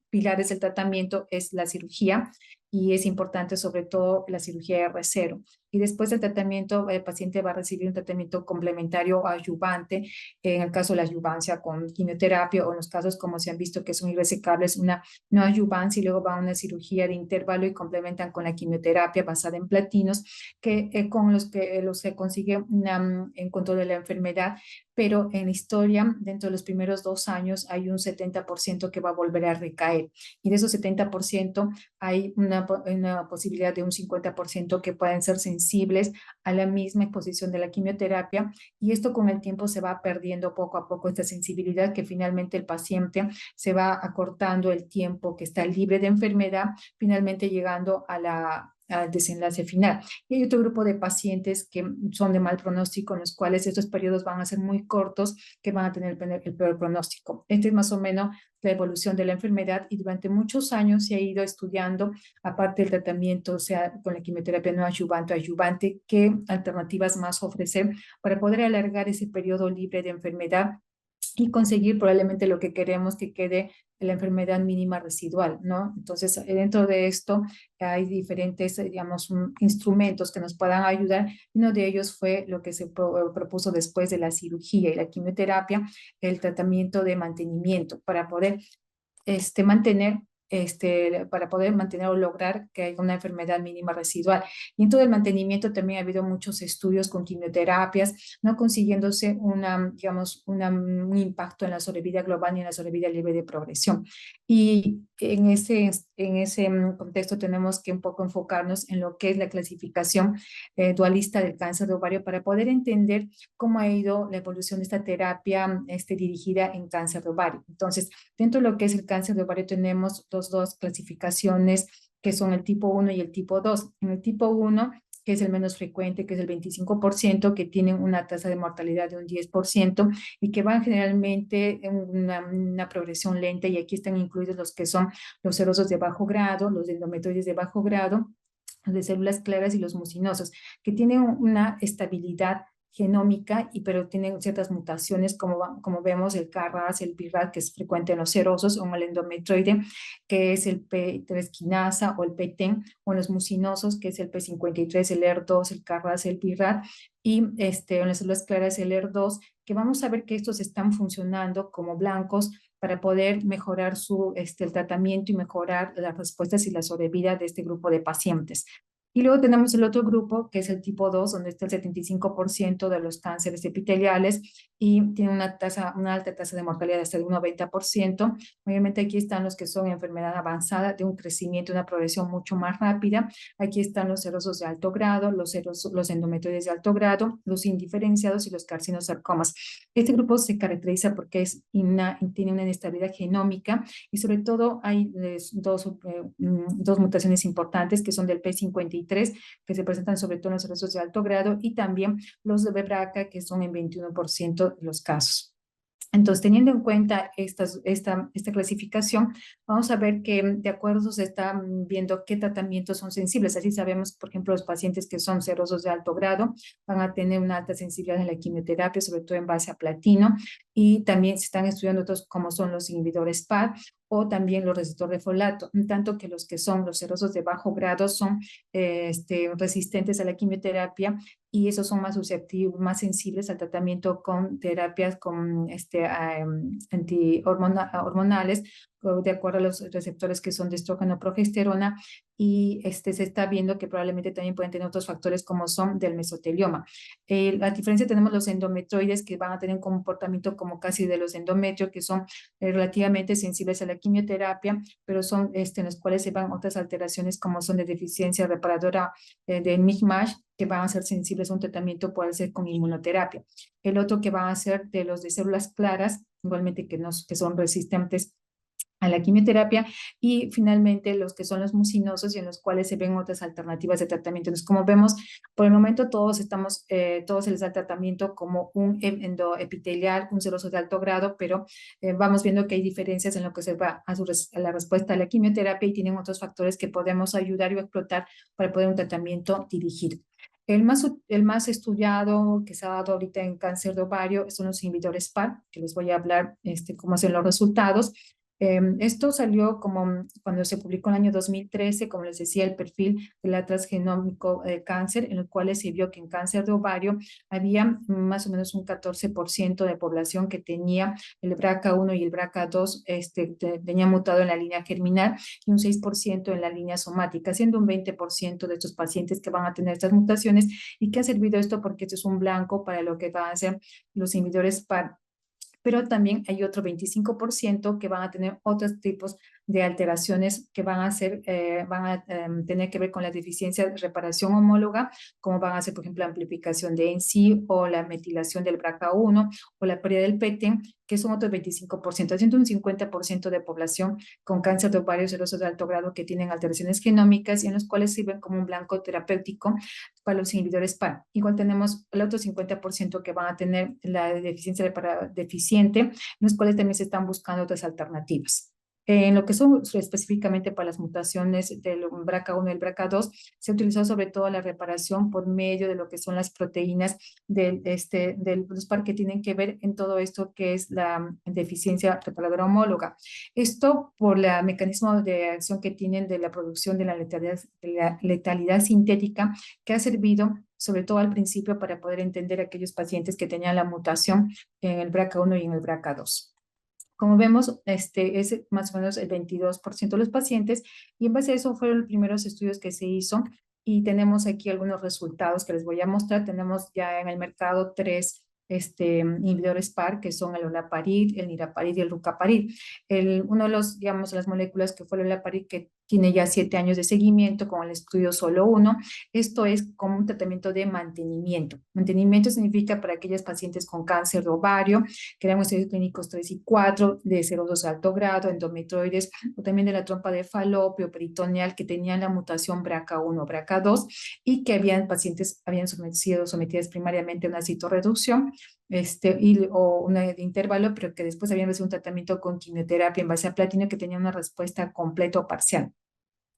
pilares del tratamiento es la cirugía y es importante sobre todo la cirugía R0. Y después del tratamiento, el paciente va a recibir un tratamiento complementario o adyuvante, en el caso de la adyuvancia con quimioterapia o en los casos como se han visto que son irresecables, una no adyuvancia y luego va a una cirugía de intervalo y complementan con la quimioterapia basada en platinos, que con los que se consigue en control de la enfermedad, pero en historia, dentro de los primeros 2 años, hay un 70% que va a volver a recaer. Y de esos 70% hay una posibilidad de un 50% que pueden ser sensibles a la misma exposición de la quimioterapia. Y esto con el tiempo se va perdiendo poco a poco esta sensibilidad, que finalmente el paciente se va acortando el tiempo que está libre de enfermedad, finalmente llegando al desenlace final. Y hay otro grupo de pacientes que son de mal pronóstico, en los cuales estos periodos van a ser muy cortos, que van a tener el peor pronóstico. Este es más o menos la evolución de la enfermedad y durante muchos años se ha ido estudiando, aparte del tratamiento, o sea, con la quimioterapia no adyuvante, adyuvante, qué alternativas más ofrecer para poder alargar ese periodo libre de enfermedad y conseguir probablemente lo que queremos que quede la enfermedad mínima residual, ¿no? Entonces, dentro de esto hay diferentes, digamos, instrumentos que nos puedan ayudar. Uno de ellos fue lo que se propuso después de la cirugía y la quimioterapia, el tratamiento de mantenimiento para poder mantener para poder mantener o lograr que haya una enfermedad mínima residual. Y en todo el mantenimiento también ha habido muchos estudios con quimioterapias, no consiguiéndose digamos, un impacto en la sobrevida global ni en la sobrevida libre de progresión. Y en ese contexto tenemos que un poco enfocarnos en lo que es la clasificación dualista del cáncer de ovario para poder entender cómo ha ido la evolución de esta terapia dirigida en cáncer de ovario. Entonces, dentro de lo que es el cáncer de ovario tenemos dos clasificaciones que son el tipo 1 y el tipo 2. En el tipo 1, que es el menos frecuente, que es el 25%, que tienen una tasa de mortalidad de un 10% y que van generalmente en una progresión lenta, y aquí están incluidos los que son los serosos de bajo grado, los endometrioides de bajo grado, los de células claras y los mucinosos, que tienen una estabilidad genómica, pero tienen ciertas mutaciones, como vemos el KRAS, el BRAF, que es frecuente en los serosos, o el endometrioide, que es el P3 quinasa o el PTEN, o en los mucinosos, que es el P53, el ER2, el KRAS, el BRAF, y en las células claras el ER2, que vamos a ver que estos están funcionando como blancos para poder mejorar el tratamiento y mejorar las respuestas y la sobrevida de este grupo de pacientes. Y luego tenemos el otro grupo, que es el tipo 2, donde está el 75% de los cánceres epiteliales y tiene una alta tasa de mortalidad hasta de un 90%. Obviamente aquí están los que son enfermedad avanzada, de un crecimiento, una progresión mucho más rápida. Aquí están los serosos de alto grado, los endometrioides de alto grado, los indiferenciados y los carcinosarcomas. Este grupo se caracteriza porque tiene una inestabilidad genómica y sobre todo hay dos mutaciones importantes que son del P53, que se presentan sobre todo en los serosos de alto grado, y también los de BRCA, que son en 21% de los casos. Entonces, teniendo en cuenta esta clasificación, vamos a ver que de acuerdo se está viendo qué tratamientos son sensibles. Así sabemos, por ejemplo, los pacientes que son serosos de alto grado van a tener una alta sensibilidad en la quimioterapia, sobre todo en base a platino, y también se están estudiando otros como son los inhibidores PAR o también los receptores de folato, tanto que los que son los serosos de bajo grado son resistentes a la quimioterapia, y esos son más susceptibles, más sensibles al tratamiento con terapias con hormonales, de acuerdo a los receptores que son de estrógeno, progesterona, y se está viendo que probablemente también pueden tener otros factores como son del mesotelioma. La diferencia, tenemos los endometroides, que van a tener un comportamiento como casi de los endometrios, que son relativamente sensibles a la quimioterapia, pero son en los cuales se van otras alteraciones como son de deficiencia reparadora de MIG-MASH, que van a ser sensibles a un tratamiento, puede ser con inmunoterapia. El otro que van a ser de los de células claras, igualmente que son resistentes a la quimioterapia, y finalmente los que son los mucinosos, y en los cuales se ven otras alternativas de tratamiento. Entonces, como vemos, por el momento todos se les da tratamiento como un endoepitelial, un seroso de alto grado, pero vamos viendo que hay diferencias en lo que se va a la respuesta a la quimioterapia, y tienen otros factores que podemos ayudar y explotar para poder un tratamiento dirigido. El más estudiado que se ha dado ahorita en cáncer de ovario son los inhibidores PAR, que les voy a hablar cómo hacen los resultados. Esto salió como cuando se publicó en el año 2013, como les decía, el perfil del Atlas Genómico de Cáncer, en el cual se vio que en cáncer de ovario había más o menos un 14% de población que tenía el BRCA1 y el BRCA2, tenía mutado en la línea germinal, y un 6% en la línea somática, siendo un 20% de estos pacientes que van a tener estas mutaciones. ¿Y qué ha servido esto? Porque esto es un blanco para lo que van a ser los inhibidores PAR, pero también hay otro 25% que van a tener otros tipos de alteraciones que van a tener que ver con la deficiencia de reparación homóloga, como van a ser, por ejemplo, la amplificación de ENC o la metilación del BRCA1 o la pérdida del PTEN, que son otros 25%, haciendo un 50% de población con cáncer de ovario seroso de alto grado que tienen alteraciones genómicas, y en los cuales sirven como un blanco terapéutico para los inhibidores PAR. Igual tenemos el otro 50% que van a tener la deficiencia deficiente, en los cuales también se están buscando otras alternativas. En lo que son específicamente para las mutaciones del BRCA1 y el BRCA2, se utilizó sobre todo la reparación por medio de lo que son las proteínas del par que tienen que ver en todo esto que es la deficiencia reparadora homóloga. Esto por el mecanismo de acción que tienen de la producción de la letalidad sintética, que ha servido sobre todo al principio para poder entender a aquellos pacientes que tenían la mutación en el BRCA1 y en el BRCA2. Como vemos, es más o menos el 22% de los pacientes, y en base a eso fueron los primeros estudios que se hizo, y tenemos aquí algunos resultados que les voy a mostrar. Tenemos ya en el mercado 3 inhibidores PAR, que son el olaparib, el niraparib y el rucaparib. Uno de los, digamos, las moléculas que fue el olaparib, que tiene ya 7 años de seguimiento, con el estudio solo 1. Esto es como un tratamiento de mantenimiento. Mantenimiento significa para aquellos pacientes con cáncer de ovario, que eran estudios clínicos 3 y 4, de serosos de alto grado, endometrioides, o también de la trompa de falopio, peritoneal, que tenían la mutación BRCA1 o BRCA2, y que pacientes habían sido sometidas primariamente a una citorreducción, o una de intervalo, pero que después habían recibido un tratamiento con quimioterapia en base a platino, que tenía una respuesta completa o parcial.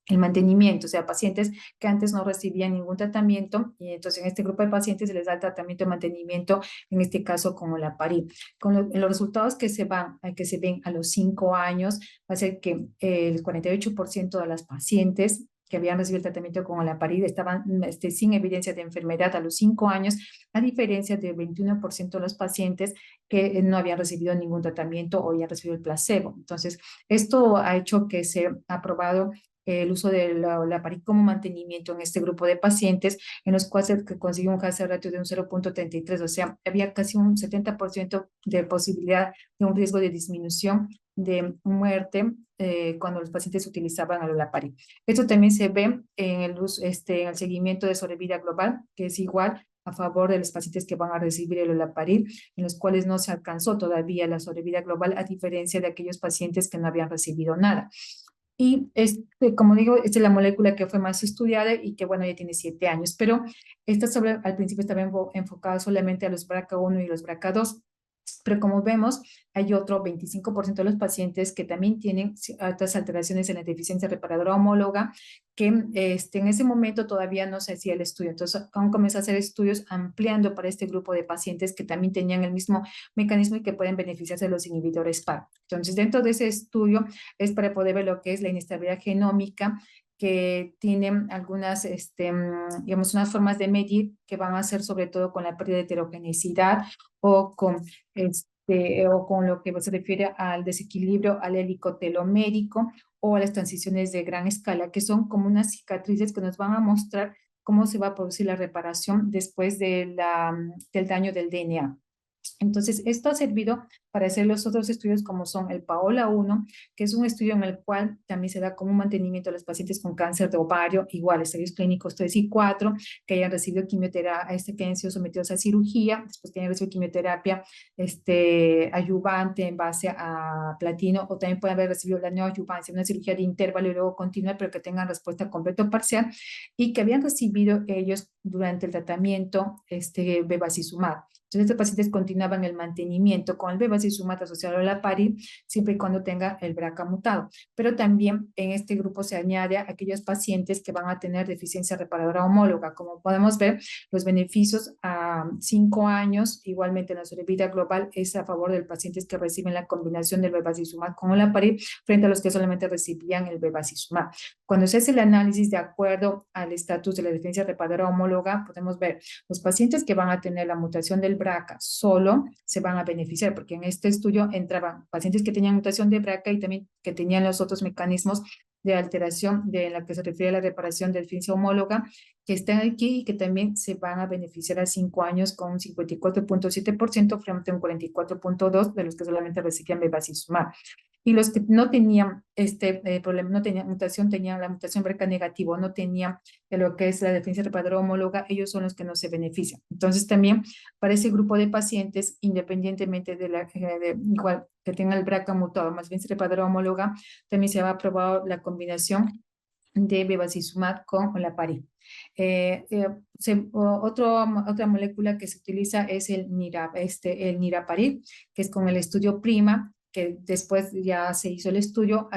El mantenimiento, o sea, pacientes que antes no recibían ningún tratamiento, y entonces en este grupo de pacientes se les da el tratamiento de mantenimiento, en este caso con olaparib. Con los resultados que se ven a los 5 años, va a ser que el 48% de las pacientes que habían recibido el tratamiento con olaparib estaban sin evidencia de enfermedad a los 5 años, a diferencia del 21% de los pacientes que no habían recibido ningún tratamiento o habían recibido el placebo. Entonces, esto ha hecho que se ha aprobado el uso de la olaparib como mantenimiento en este grupo de pacientes, en los cuales se consiguió un hazard ratio de un 0.33, o sea, había casi un 70% de posibilidad de un riesgo de disminución de muerte cuando los pacientes utilizaban el olaparib. Esto también se ve en en el seguimiento de sobrevida global, que es igual a favor de los pacientes que van a recibir el olaparib, en los cuales no se alcanzó todavía la sobrevida global, a diferencia de aquellos pacientes que no habían recibido nada. Y como digo, esta es la molécula que fue más estudiada y que, bueno, ya tiene 7 años, pero esta al principio estaba enfocada solamente a los BRCA1 y los BRCA2. Pero como vemos, hay otro 25% de los pacientes que también tienen otras alteraciones en la deficiencia reparadora homóloga, que en ese momento todavía no se hacía el estudio. Entonces, aún comenzó a hacer estudios ampliando para este grupo de pacientes que también tenían el mismo mecanismo y que pueden beneficiarse de los inhibidores PAR. Entonces, dentro de ese estudio es para poder ver lo que es la inestabilidad genómica, que tienen algunas, digamos, unas formas de medir que van a ser sobre todo con la pérdida de heterogeneidad o con lo que se refiere al desequilibrio alélico telomérico o a las transiciones de gran escala, que son como unas cicatrices que nos van a mostrar cómo se va a producir la reparación después del daño del DNA. Entonces, esto ha servido para hacer los otros estudios, como son el PAOLA-1, que es un estudio en el cual también se da como un mantenimiento a los pacientes con cáncer de ovario, igual, estudios clínicos 3 y 4, que hayan recibido quimioterapia, que hayan sido sometidos a cirugía, después que hayan recibido quimioterapia ayudante en base a platino, o también pueden haber recibido la neoadyuvancia, una cirugía de intervalo y luego continuar, pero que tengan respuesta completa o parcial, y que habían recibido ellos durante el tratamiento bevacizumab. Entonces, estos pacientes continuaban el mantenimiento con el bevacizumab asociado a la olaparib, siempre y cuando tenga el BRCA mutado. Pero también en este grupo se añade a aquellos pacientes que van a tener deficiencia reparadora homóloga. Como podemos ver, los beneficios a 5 años, igualmente en la sobrevida global, es a favor de los pacientes que reciben la combinación del bevacizumab con olaparib, frente a los que solamente recibían el bevacizumab. Cuando se hace el análisis de acuerdo al estatus de la deficiencia reparadora homóloga, podemos ver los pacientes que van a tener la mutación del BRCA solo se van a beneficiar, porque en este estudio entraban pacientes que tenían mutación de BRCA y también que tenían los otros mecanismos de alteración de la que se refiere a la reparación de deficiencia homóloga, que están aquí y que también se van a beneficiar a 5 años con un 54.7% frente a un 44.2% de los que solamente recibían bevacizumab. Y los que no tenían problema, no tenían mutación, tenían la mutación BRCA negativo, no tenían lo que es la deficiencia reparadora homóloga, ellos son los que no se benefician. Entonces también para ese grupo de pacientes, independientemente igual que tengan el BRCA mutado más bien reparadora homóloga, también se ha aprobado la combinación de bevacizumab con olaparib. Otra molécula que se utiliza es el niraparib, que es con el estudio PRIMA, que después ya se hizo el estudio,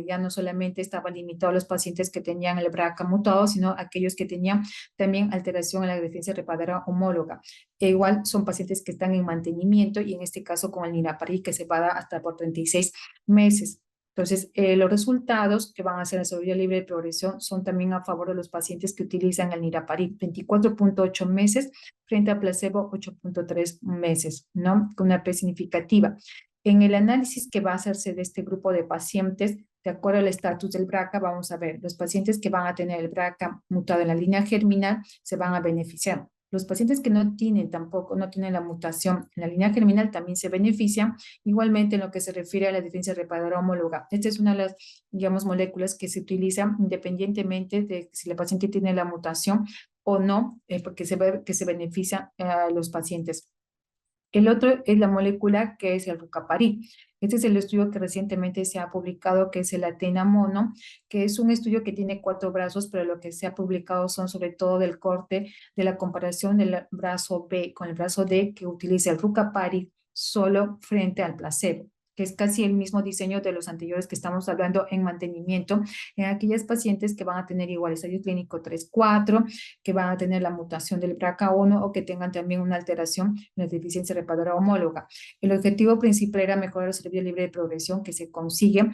ya no solamente estaba limitado a los pacientes que tenían el BRCA mutado, sino aquellos que tenían también alteración en la defensa reparadora homóloga. E igual son pacientes que están en mantenimiento y en este caso con el niraparib que se va a dar hasta por 36 meses. Entonces, los resultados que van a ser la sobrevida libre de progresión son también a favor de los pacientes que utilizan el niraparib, 24.8 meses frente a placebo 8.3 meses, ¿no? Con una P significativa. En el análisis que va a hacerse de este grupo de pacientes, de acuerdo al estatus del BRCA, vamos a ver, los pacientes que van a tener el BRCA mutado en la línea germinal se van a beneficiar. Los pacientes que no tienen la mutación en la línea germinal también se benefician, igualmente en lo que se refiere a la defensa reparadora homóloga. Esta es una de las, digamos, moléculas que se utilizan independientemente de si la paciente tiene la mutación o no, porque se ve que se beneficia a los pacientes. El otro es la molécula que es el rucaparib. Este es el estudio que recientemente se ha publicado, que es el Athena-Mono, que es un estudio que tiene 4 brazos, pero lo que se ha publicado son sobre todo del corte de la comparación del brazo B con el brazo D, que utiliza el rucaparib solo frente al placebo, que es casi el mismo diseño de los anteriores que estamos hablando en mantenimiento, en aquellas pacientes que van a tener igual estadio clínico 3-4, que van a tener la mutación del BRCA1 o que tengan también una alteración en la deficiencia reparadora homóloga. El objetivo principal era mejorar la sobrevida libre de progresión, que se consigue.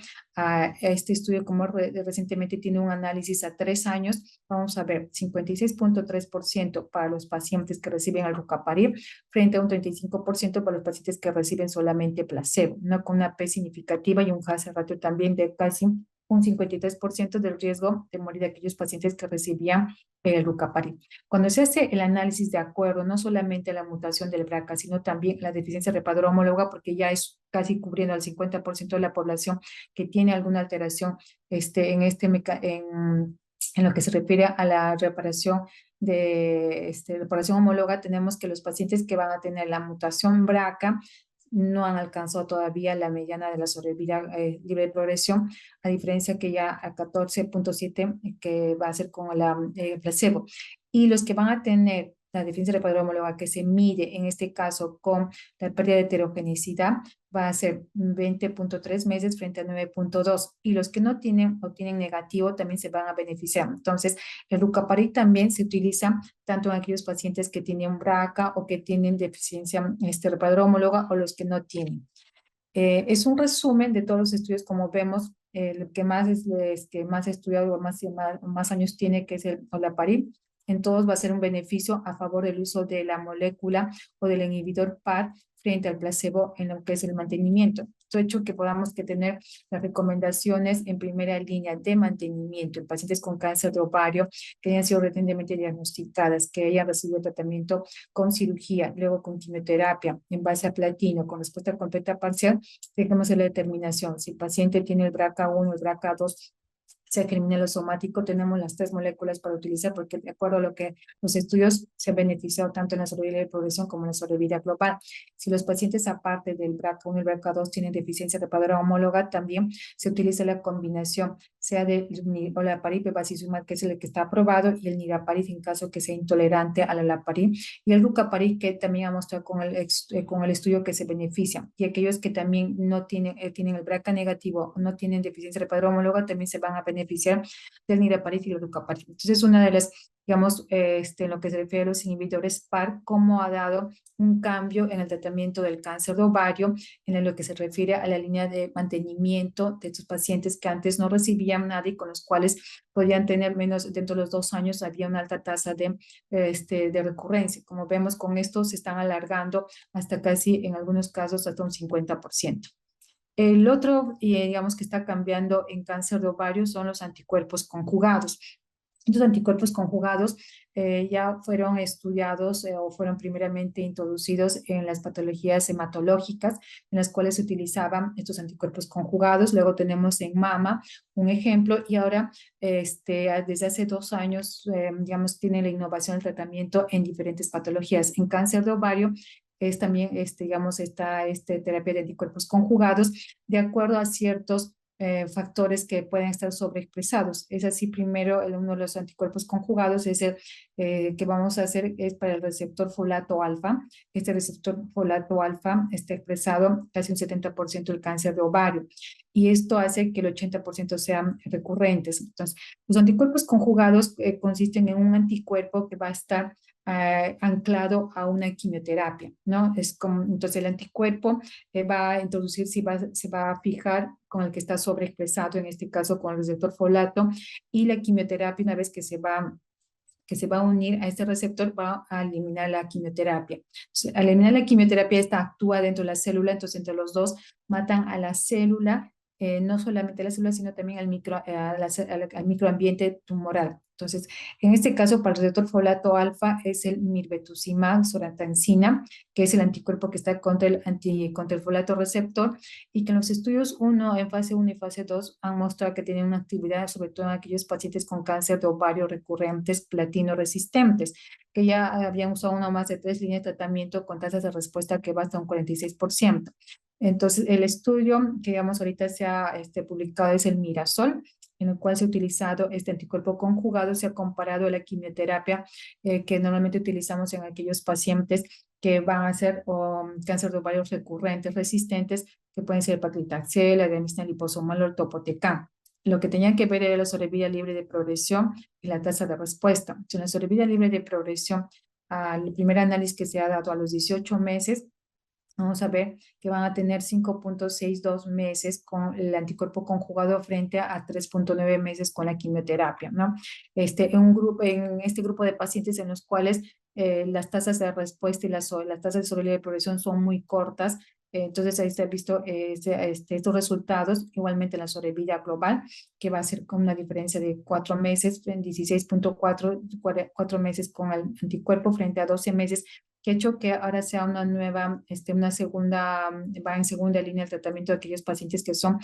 Este estudio, como recientemente tiene un análisis a 3 años, vamos a ver 56.3% para los pacientes que reciben el rucaparib frente a un 35% para los pacientes que reciben solamente placebo, ¿no? Con una P significativa y un hazard ratio también de casi un 53% del riesgo de morir de aquellos pacientes que recibían el rucaparib. Cuando se hace el análisis de acuerdo no solamente a la mutación del BRCA, sino también la deficiencia reparadora homóloga, porque ya es casi cubriendo al 50% de la población que tiene alguna alteración en lo que se refiere a la reparación de reparación homóloga, tenemos que los pacientes que van a tener la mutación BRCA no han alcanzado todavía la mediana de la sobrevida libre de progresión, a diferencia que ya a 14.7 que va a ser con la placebo. Y los que van a tener la deficiencia reparadora homóloga que se mide en este caso con la pérdida de heterogenicidad va a ser 20.3 meses frente a 9.2 y los que no tienen o tienen negativo también se van a beneficiar. Entonces, el rucaparib también se utiliza tanto en aquellos pacientes que tienen BRCA o que tienen deficiencia reparadora homóloga o los que no tienen. Es un resumen de todos los estudios, como vemos, el que más más estudiado o más años tiene, que es el olaparib. En todos va a ser un beneficio a favor del uso de la molécula o del inhibidor PAR frente al placebo en lo que es el mantenimiento. Esto ha hecho que podamos tener las recomendaciones en primera línea de mantenimiento en pacientes con cáncer de ovario que hayan sido recientemente diagnosticadas, que hayan recibido tratamiento con cirugía, luego con quimioterapia en base a platino, con respuesta completa parcial, tenemos la determinación. Si el paciente tiene el BRCA1, el BRCA2, sea criminal o somático, tenemos las 3 moléculas para utilizar porque de acuerdo a lo que los estudios se han beneficiado tanto en la sobrevida de progresión como en la sobrevida global. Si los pacientes aparte del BRCA1 y el BRCA2 tienen deficiencia reparadora homóloga, también se utiliza la combinación, sea de olaparib, bevacizumab, que es el que está aprobado, y el niraparib en caso que sea intolerante al olaparib, y el rucaparib, que también ha mostrado con el estudio que se beneficia. Y aquellos que también no tienen el BRCA negativo o no tienen deficiencia reparadora homóloga, también se van a beneficiar del niraparib y el rucaparib. Entonces, una de las, digamos, en lo que se refiere a los inhibidores PAR, cómo ha dado un cambio en el tratamiento del cáncer de ovario, en lo que se refiere a la línea de mantenimiento de estos pacientes que antes no recibían nada y con los cuales podían tener menos, dentro de los 2 años había una alta tasa de recurrencia. Como vemos, con esto se están alargando hasta casi, en algunos casos, hasta un 50%. El otro, digamos, que está cambiando en cáncer de ovario son los anticuerpos conjugados. Estos anticuerpos conjugados ya fueron estudiados o fueron primeramente introducidos en las patologías hematológicas, en las cuales se utilizaban estos anticuerpos conjugados. Luego tenemos en mama un ejemplo y ahora desde hace 2 años, digamos, tiene la innovación del tratamiento en diferentes patologías. En cáncer de ovario es también, digamos, esta terapia de anticuerpos conjugados de acuerdo a ciertos factores que pueden estar sobreexpresados. Es así, primero, uno de los anticuerpos conjugados es el que vamos a hacer es para el receptor folato alfa. Este receptor folato alfa está expresado casi un 70% del cáncer de ovario y esto hace que el 80% sean recurrentes. Entonces, los anticuerpos conjugados consisten en un anticuerpo que va a estar anclado a una quimioterapia, ¿no? Es como, entonces el anticuerpo va a introducir, se va a fijar con el que está sobreexpresado, en este caso con el receptor folato, y la quimioterapia, una vez que se va a unir a este receptor, va a eliminar la quimioterapia. Entonces, al eliminar la quimioterapia, esta actúa dentro de la célula, entonces entre los dos matan a la célula, no solamente a la célula, sino también al microambiente tumoral. Entonces, en este caso, para el receptor folato alfa es el mirvetuximab soravtansina, que es el anticuerpo que está contra el folato receptor, y que en los estudios en fase 1 y fase 2 han mostrado que tiene una actividad, sobre todo en aquellos pacientes con cáncer de ovario recurrentes platino resistentes, que ya habían usado una más de 3 líneas de tratamiento con tasas de respuesta que va hasta un 46%. Entonces, el estudio que digamos ahorita se ha publicado es el Mirasol, en el cual se ha utilizado este anticuerpo conjugado, se ha comparado a la quimioterapia que normalmente utilizamos en aquellos pacientes que van a ser cáncer de ovario recurrentes, resistentes, que pueden ser paclitaxel, adenosina liposomal o el topotecan. Lo que tenían que ver era la sobrevida libre de progresión y la tasa de respuesta. En la sobrevida libre de progresión, al primer análisis que se ha dado a los 18 meses, vamos a ver que van a tener 5.62 meses con el anticuerpo conjugado frente a 3.9 meses con la quimioterapia, ¿no? En este grupo de pacientes en los cuales las tasas de respuesta y las tasas de sobrevida de progresión son muy cortas, entonces ahí se han visto estos resultados, igualmente la sobrevida global, que va a ser con una diferencia de 4 meses, en 16.4 meses con el anticuerpo frente a 12 meses, que ha hecho que ahora sea una nueva, una segunda, va en segunda línea el tratamiento de aquellos pacientes que son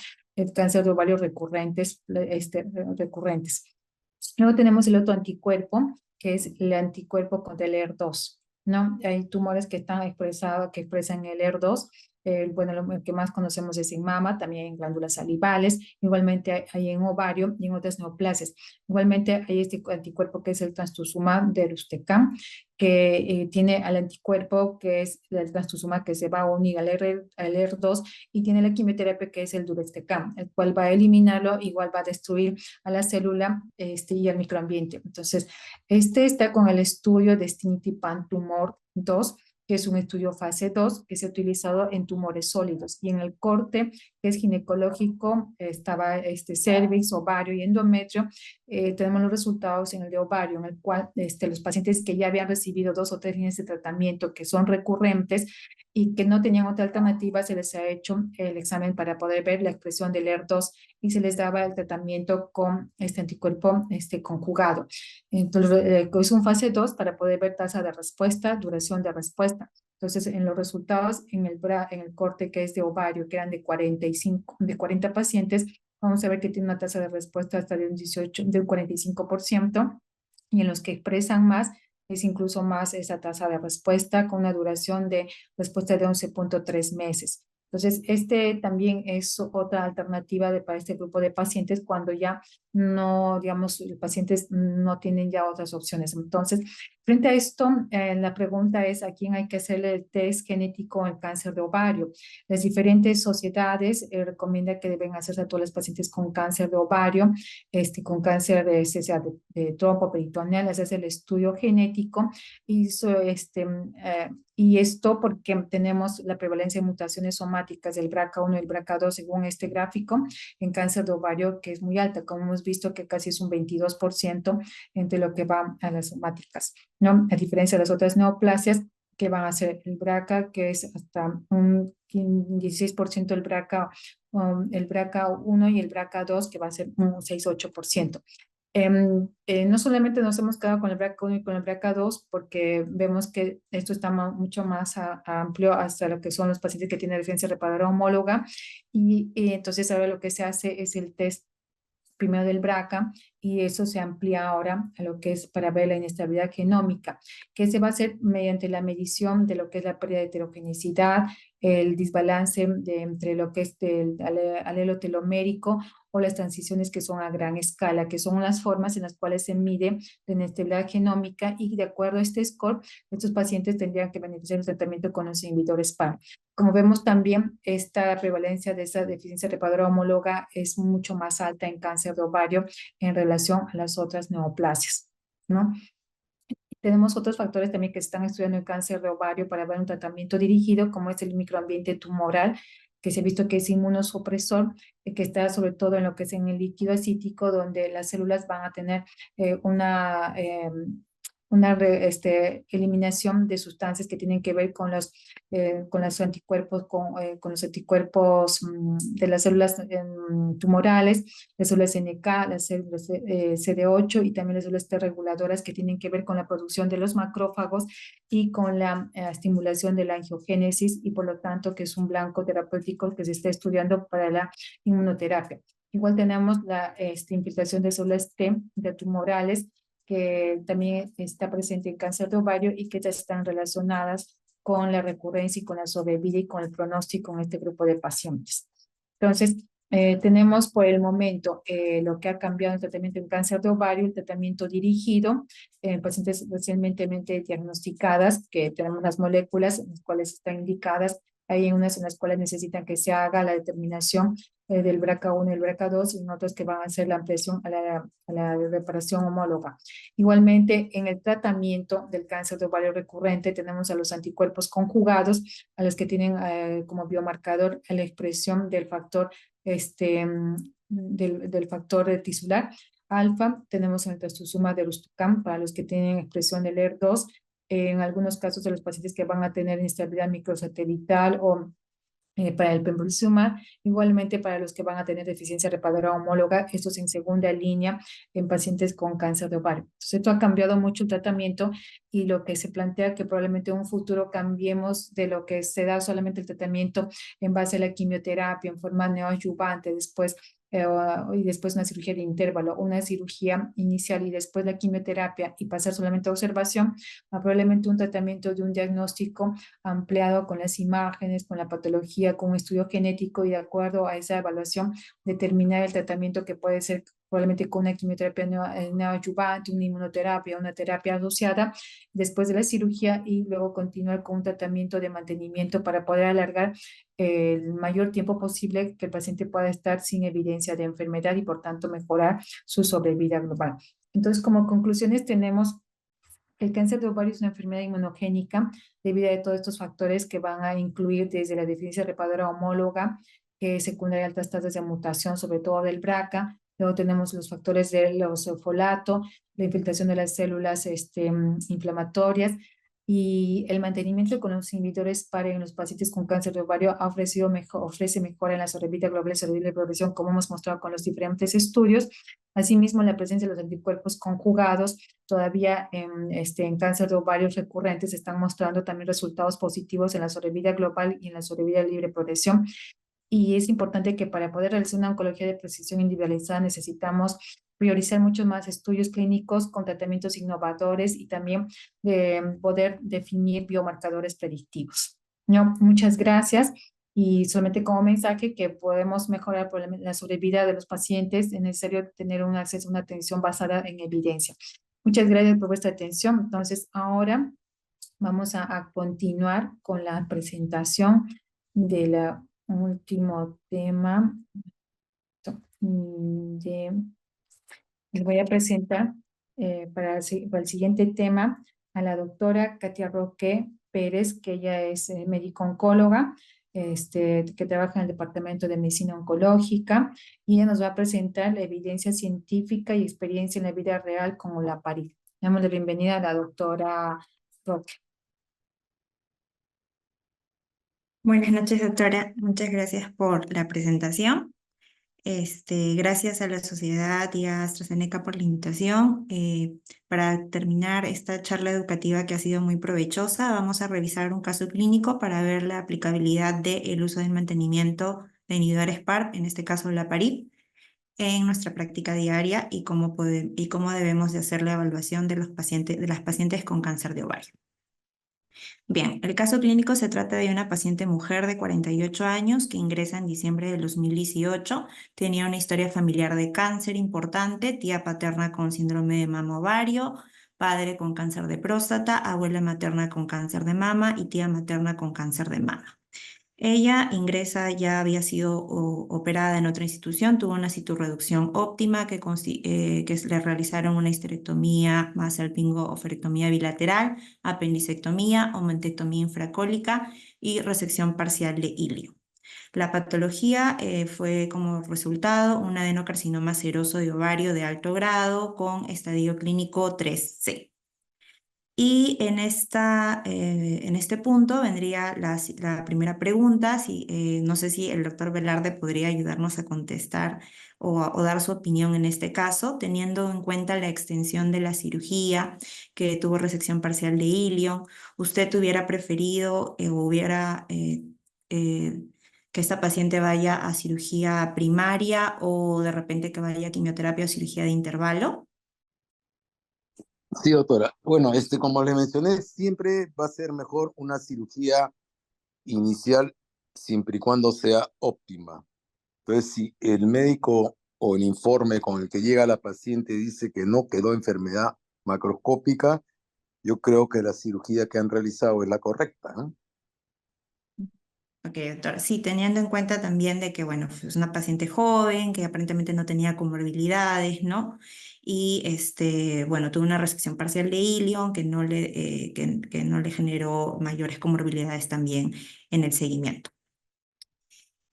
cáncer de ovario recurrentes, recurrentes. Luego tenemos el otro anticuerpo, que es el anticuerpo contra el ER2, ¿no? Hay tumores que están expresados, que expresan el ER2. Bueno, lo que más conocemos es en mama, también en glándulas salivales, igualmente hay en ovario y en otras neoplasias. Igualmente hay este anticuerpo que es el trastuzumab deruxtecan, que tiene al anticuerpo que es el trastuzumab que se va a unir al ER2 y tiene la quimioterapia que es el deruxtecan, el cual va a eliminarlo, igual va a destruir a la célula y al microambiente. Entonces, está con el estudio Destiny Pan Tumor 2, que es un estudio fase 2 que se ha utilizado en tumores sólidos. Y en el corte, que es ginecológico, estaba cervix, ovario y endometrio. Tenemos los resultados en el de ovario, en el cual los pacientes que ya habían recibido 2 o 3 líneas de tratamiento que son recurrentes y que no tenían otra alternativa, se les ha hecho el examen para poder ver la expresión del ER2 y se les daba el tratamiento con este anticuerpo conjugado. Entonces, es un fase 2 para poder ver tasa de respuesta, duración de respuesta. Entonces, en los resultados, en el corte que es de ovario, que eran de 40 pacientes, vamos a ver que tiene una tasa de respuesta hasta de un 45%, y en los que expresan más, es incluso más esa tasa de respuesta con una duración de respuesta de 11.3 meses. Entonces, también es otra alternativa para este grupo de pacientes cuando ya no, digamos, los pacientes no tienen ya otras opciones. Entonces, frente a esto, la pregunta es a quién hay que hacerle el test genético en cáncer de ovario. Las diferentes sociedades recomiendan que deben hacerse a todos los pacientes con cáncer de ovario, con cáncer de trompo peritoneal, hacerse el estudio genético y y esto porque tenemos la prevalencia de mutaciones somáticas del BRCA1 y el BRCA2 según este gráfico en cáncer de ovario, que es muy alta, como hemos visto que casi es un 22% entre lo que va a las somáticas, ¿no? A diferencia de las otras neoplasias que van a ser el BRCA, que es hasta un 16% el BRCA1 y el BRCA2, que va a ser un 6-8%. No solamente nos hemos quedado con el BRCA1 y con el BRCA2 porque vemos que esto está mucho más amplio hasta lo que son los pacientes que tienen referencia reparadora homóloga y entonces ahora lo que se hace es el test primero del BRCA y eso se amplía ahora a lo que es para ver la inestabilidad genómica, que se va a hacer mediante la medición de lo que es la pérdida de heterogeneidad, el desbalance entre lo que es el alelo telomérico o las transiciones que son a gran escala, que son las formas en las cuales se mide la inestabilidad genómica, y de acuerdo a este score, estos pacientes tendrían que beneficiar el tratamiento con los inhibidores PAR. Como vemos también, esta prevalencia de esa deficiencia reparadora homóloga es mucho más alta en cáncer de ovario en relación a las otras neoplasias, ¿no? Tenemos otros factores también que se están estudiando en cáncer de ovario para ver un tratamiento dirigido, como es el microambiente tumoral, que se ha visto que es inmunosupresor, que está sobre todo en lo que es en el líquido acítico, donde las células van a tener una eliminación de sustancias que tienen que ver con los anticuerpos, con los anticuerpos de las células tumorales, las células NK, las células CD8 y también las células T reguladoras que tienen que ver con la producción de los macrófagos y con la estimulación de la angiogénesis, y por lo tanto que es un blanco terapéutico que se está estudiando para la inmunoterapia. Igual tenemos la infiltración de células T de tumorales, que también está presente en cáncer de ovario y que ya están relacionadas con la recurrencia y con la sobrevida y con el pronóstico en este grupo de pacientes. Entonces, tenemos por el momento lo que ha cambiado el tratamiento en cáncer de ovario, el tratamiento dirigido en pacientes recientemente diagnosticadas, que tenemos las moléculas en las cuales están indicadas. Hay unas en las cuales necesitan que se haga la determinación del BRCA1 y el BRCA2, y en otras que van a hacer la ampliación a la reparación homóloga. Igualmente, en el tratamiento del cáncer de ovario recurrente tenemos a los anticuerpos conjugados, a los que tienen como biomarcador la expresión del factor del factor tisular alfa. Tenemos el trastuzumab deruxtecan para los que tienen expresión del ER2, en algunos casos de los pacientes que van a tener inestabilidad microsatelital o para el pembrolizumab, igualmente para los que van a tener deficiencia reparadora homóloga, estos en segunda línea en pacientes con cáncer de ovario. Entonces, esto ha cambiado mucho el tratamiento, y lo que se plantea que probablemente en un futuro cambiemos de lo que se da solamente el tratamiento en base a la quimioterapia en forma neoadyuvante, después y después una cirugía de intervalo, una cirugía inicial y después la quimioterapia, y pasar solamente a observación, a probablemente un tratamiento de un diagnóstico ampliado con las imágenes, con la patología, con un estudio genético, y de acuerdo a esa evaluación determinar el tratamiento, que puede ser probablemente con una quimioterapia neoadyuvante, una inmunoterapia, una terapia asociada después de la cirugía, y luego continuar con un tratamiento de mantenimiento para poder alargar el mayor tiempo posible que el paciente pueda estar sin evidencia de enfermedad y por tanto mejorar su sobrevida global. Entonces, como conclusiones tenemos: el cáncer de ovario es una enfermedad inmunogénica debido a todos estos factores que van a incluir desde la deficiencia reparadora homóloga, secundaria a altas tasas de mutación, sobre todo del BRCA. Luego tenemos los factores del folato, la infiltración de las células inflamatorias, y el mantenimiento con los inhibidores PAR en los pacientes con cáncer de ovario ofrece mejora en la sobrevida global y sobrevida de progresión, como hemos mostrado con los diferentes estudios. Asimismo, la presencia de los anticuerpos conjugados todavía en cáncer de ovarios recurrentes están mostrando también resultados positivos en la sobrevida global y en la sobrevida libre progresión. Y es importante que para poder realizar una oncología de precisión individualizada necesitamos priorizar muchos más estudios clínicos con tratamientos innovadores, y también de poder definir biomarcadores predictivos. No, muchas gracias. Y solamente como mensaje que podemos mejorar la sobrevida de los pacientes, es necesario tener un acceso a una atención basada en evidencia. Muchas gracias por vuestra atención. Entonces, ahora vamos a continuar con la presentación del último tema. Les voy a presentar para el siguiente tema a la doctora Katia Roque Pérez, que ella es médico-oncóloga, que trabaja en el Departamento de Medicina Oncológica, y ella nos va a presentar la evidencia científica y experiencia en la vida real con olaparib. Damos la bienvenida a la doctora Roque. Buenas noches, doctora. Muchas gracias por la presentación. Gracias a la sociedad y a AstraZeneca por la invitación. Para terminar esta charla educativa que ha sido muy provechosa, vamos a revisar un caso clínico para ver la aplicabilidad del uso del mantenimiento de inhibidores PARP, en este caso olaparib. en nuestra práctica diaria y cómo debemos de hacer la evaluación de las pacientes con cáncer de ovario. Bien, el caso clínico se trata de una paciente mujer de 48 años que ingresa en diciembre del 2018. Tenía una historia familiar de cáncer importante, tía paterna con síndrome de mama ovario, padre con cáncer de próstata, abuela materna con cáncer de mama y tía materna con cáncer de mama. Ella ingresa, ya había sido operada en otra institución, tuvo una citorreducción óptima que le realizaron una histerectomía más salpingo-oferectomía bilateral, apendicectomía, omentectomía infracólica y resección parcial de ilio. La patología fue como resultado un adenocarcinoma seroso de ovario de alto grado con estadio clínico 3C. Y en este punto vendría la primera pregunta, no sé si el doctor Velarde podría ayudarnos a contestar o dar su opinión en este caso, teniendo en cuenta la extensión de la cirugía, que tuvo resección parcial de ilio. ¿Usted hubiera preferido que esta paciente vaya a cirugía primaria o de repente que vaya a quimioterapia o cirugía de intervalo? Sí, doctora. Bueno, como le mencioné, siempre va a ser mejor una cirugía inicial siempre y cuando sea óptima. Entonces, si el médico o el informe con el que llega la paciente dice que no quedó enfermedad macroscópica, yo creo que la cirugía que han realizado es la correcta, ¿no? Ok, doctor. Sí, teniendo en cuenta también de que, bueno, es una paciente joven, que aparentemente no tenía comorbilidades, ¿no? Y, bueno, tuvo una resección parcial de ilio que no le generó mayores comorbilidades también en el seguimiento.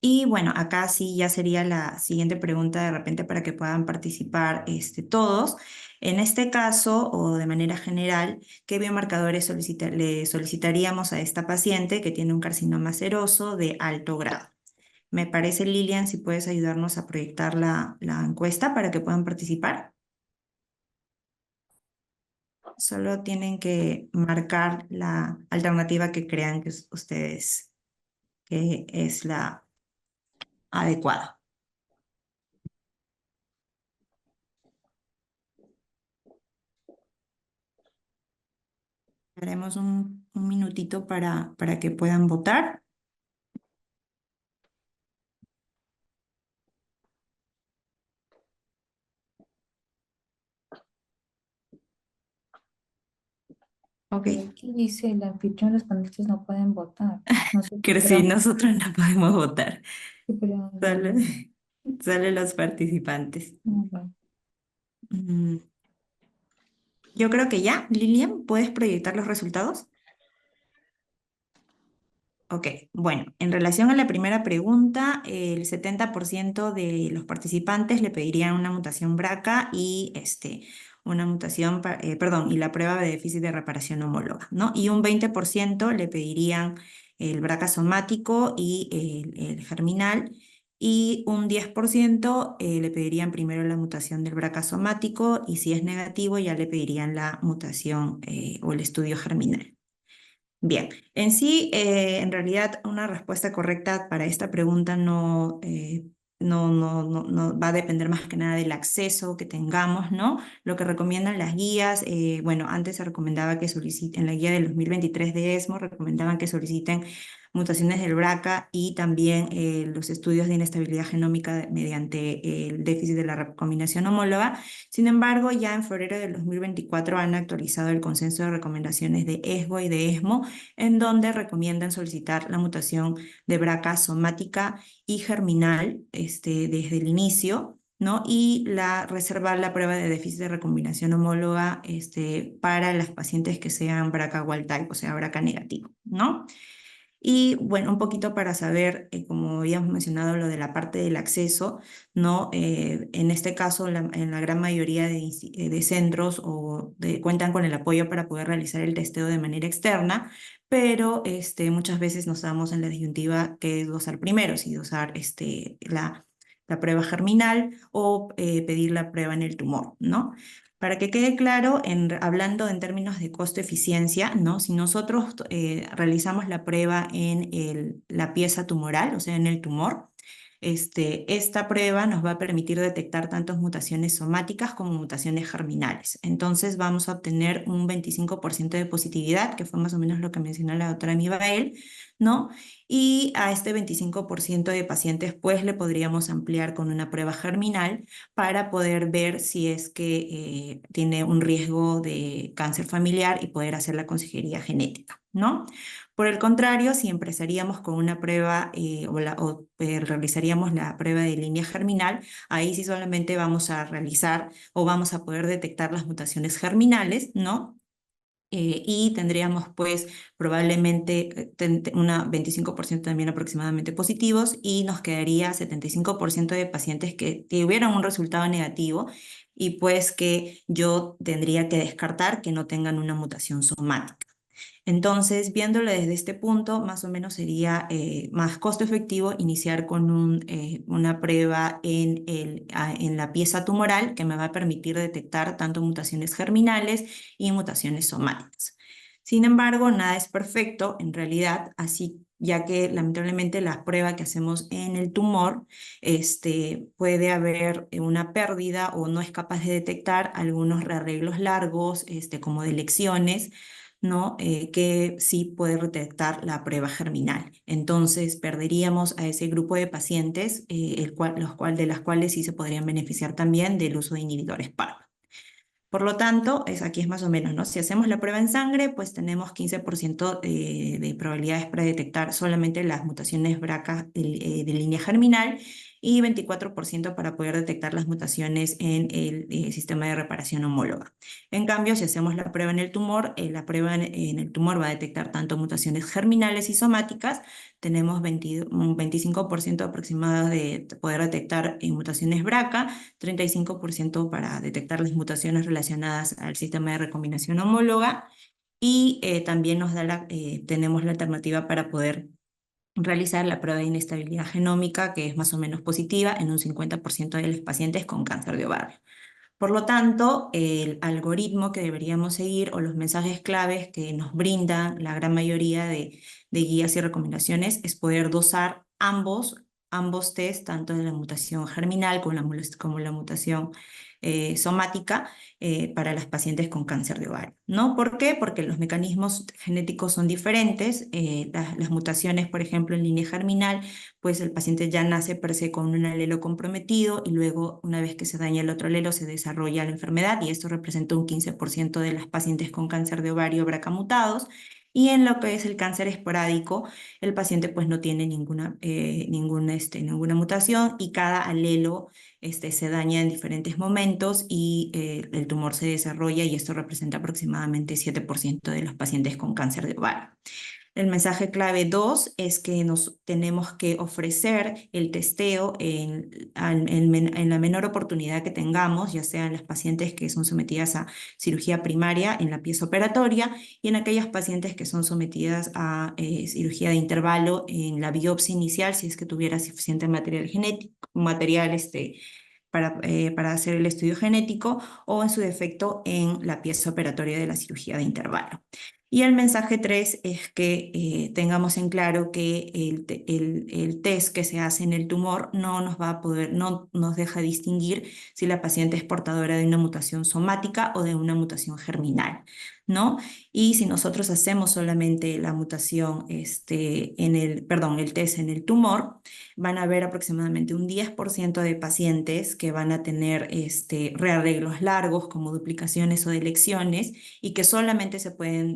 Y bueno, acá sí ya sería la siguiente pregunta de repente para que puedan participar todos. En este caso, o de manera general, ¿qué biomarcadores le solicitaríamos a esta paciente que tiene un carcinoma seroso de alto grado? Me parece, Lilian, si puedes ayudarnos a proyectar la encuesta para que puedan participar. Solo tienen que marcar la alternativa que crean que ustedes que es la adecuada. Daremos un minutito para que puedan votar. Ok, Aquí dice el anfitrión, los panelistas no pueden votar. No sé que si sí, será- nosotros no podemos votar, sí, pero solo, solo los participantes. bueno. Mm, Yo creo que ya, Lilian, ¿puedes proyectar los resultados? Ok, bueno, en relación a la primera pregunta, el 70% de los participantes le pedirían una mutación BRCA y una mutación, perdón, y la prueba de déficit de reparación homóloga, ¿no? Y un 20% le pedirían el BRCA somático y el germinal, y un 10% le pedirían primero la mutación del BRCA somático, y si es negativo ya le pedirían la mutación o el estudio germinal. Bien, en sí, en realidad una respuesta correcta para esta pregunta no va a depender más que nada del acceso que tengamos, ¿no? Lo que recomiendan las guías, bueno, antes se recomendaba que soliciten, en la guía del 2023 de ESMO, recomendaban que soliciten mutaciones del BRCA y también los estudios de inestabilidad genómica mediante el déficit de la recombinación homóloga. Sin embargo, ya en febrero del 2024 han actualizado el consenso de recomendaciones de ESGO y de ESMO, en donde recomiendan solicitar la mutación de BRCA somática y germinal desde el inicio, ¿no? Y reservar la prueba de déficit de recombinación homóloga para las pacientes que sean BRCA wild type, o sea, BRCA negativo, ¿no? Y bueno, un poquito para saber, como habíamos mencionado, lo de la parte del acceso, ¿no? En este caso, en la gran mayoría de centros cuentan con el apoyo para poder realizar el testeo de manera externa, pero muchas veces nos damos en la disyuntiva que es dosar primero, si dosar la prueba germinal o pedir la prueba en el tumor, ¿no? Para que quede claro, hablando en términos de costo-eficiencia, ¿no? Si nosotros realizamos la prueba en la pieza tumoral, o sea, en el tumor, esta prueba nos va a permitir detectar tanto mutaciones somáticas como mutaciones germinales. Entonces vamos a obtener un 25% de positividad, que fue más o menos lo que mencionó la doctora Mibael, ¿no? Y a este 25% de pacientes, pues le podríamos ampliar con una prueba germinal para poder ver si es que tiene un riesgo de cáncer familiar y poder hacer la consejería genética, ¿no? Por el contrario, si empezaríamos con una prueba realizaríamos la prueba de línea germinal, ahí sí solamente vamos a realizar o vamos a poder detectar las mutaciones germinales, ¿no? Y tendríamos pues probablemente una 25% también aproximadamente positivos y nos quedaría 75% de pacientes que tuvieron un resultado negativo y pues que yo tendría que descartar que no tengan una mutación somática. Entonces, viéndolo desde este punto, más o menos sería más costo efectivo iniciar con una prueba en la pieza tumoral que me va a permitir detectar tanto mutaciones germinales y mutaciones somáticas. Sin embargo, nada es perfecto en realidad, así ya que lamentablemente la prueba que hacemos en el tumor puede haber una pérdida o no es capaz de detectar algunos rearreglos largos como de lesiones, ¿no? Que sí puede detectar la prueba germinal. Entonces, perderíamos a ese grupo de pacientes, de las cuales sí se podrían beneficiar también del uso de inhibidores PARP. Por lo tanto, aquí es más o menos, ¿no? Si hacemos la prueba en sangre, pues tenemos 15% de probabilidades para detectar solamente las mutaciones BRCA de línea germinal y 24% para poder detectar las mutaciones en el sistema de reparación homóloga. En cambio, si hacemos la prueba en el tumor, la prueba en el tumor va a detectar tanto mutaciones germinales y somáticas. Tenemos un 25% aproximado de poder detectar mutaciones BRCA, 35% para detectar las mutaciones relacionadas al sistema de recombinación homóloga y también tenemos la alternativa para poder realizar la prueba de inestabilidad genómica, que es más o menos positiva en un 50% de los pacientes con cáncer de ovario. Por lo tanto, el algoritmo que deberíamos seguir o los mensajes claves que nos brindan la gran mayoría de guías y recomendaciones es poder dosar ambos test, tanto de la mutación germinal como la mutación somática para las pacientes con cáncer de ovario, ¿no? ¿Por qué? Porque los mecanismos genéticos son diferentes. Las mutaciones, por ejemplo, en línea germinal, pues el paciente ya nace per se con un alelo comprometido y luego, una vez que se daña el otro alelo, se desarrolla la enfermedad y esto representa un 15% de las pacientes con cáncer de ovario BRCA mutados. Y en lo que es el cáncer esporádico, el paciente pues no tiene ninguna mutación y cada alelo se daña en diferentes momentos y el tumor se desarrolla y esto representa aproximadamente 7% de los pacientes con cáncer de ovario. El mensaje clave 2 es que nos tenemos que ofrecer el testeo en la menor oportunidad que tengamos, ya sean las pacientes que son sometidas a cirugía primaria en la pieza operatoria y en aquellas pacientes que son sometidas a cirugía de intervalo en la biopsia inicial, si es que tuviera suficiente material genético, para hacer el estudio genético o en su defecto en la pieza operatoria de la cirugía de intervalo. Y el mensaje 3 es que tengamos en claro que el test que se hace en el tumor no nos deja distinguir si la paciente es portadora de una mutación somática o de una mutación germinal, ¿no? Y si nosotros hacemos solamente la mutación, el test en el tumor, van a haber aproximadamente un 10% de pacientes que van a tener rearreglos largos como duplicaciones o delecciones y que solamente se pueden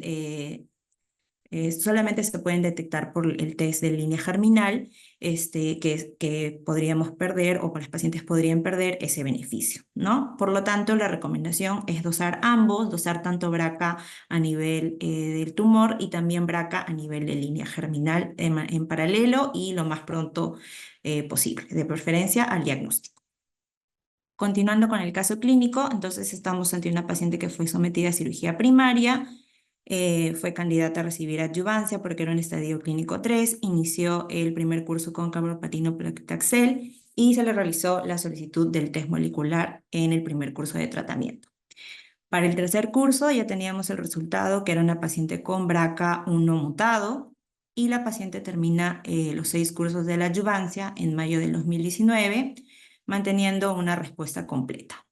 detectar por el test de línea germinal, que podríamos perder o que los pacientes podrían perder ese beneficio, ¿no? Por lo tanto, la recomendación es dosar ambos, dosar tanto BRCA a nivel del tumor y también BRCA a nivel de línea germinal en paralelo y lo más pronto posible, de preferencia al diagnóstico. Continuando con el caso clínico, entonces estamos ante una paciente que fue sometida a cirugía primaria, fue candidata a recibir adyuvancia porque era un estadio clínico 3, inició el primer curso con carboplatino paclitaxel y se le realizó la solicitud del test molecular en el primer curso de tratamiento. Para el tercer curso ya teníamos el resultado que era una paciente con BRCA1 mutado y la paciente termina los 6 cursos de la adyuvancia en mayo del 2019, manteniendo una respuesta completa.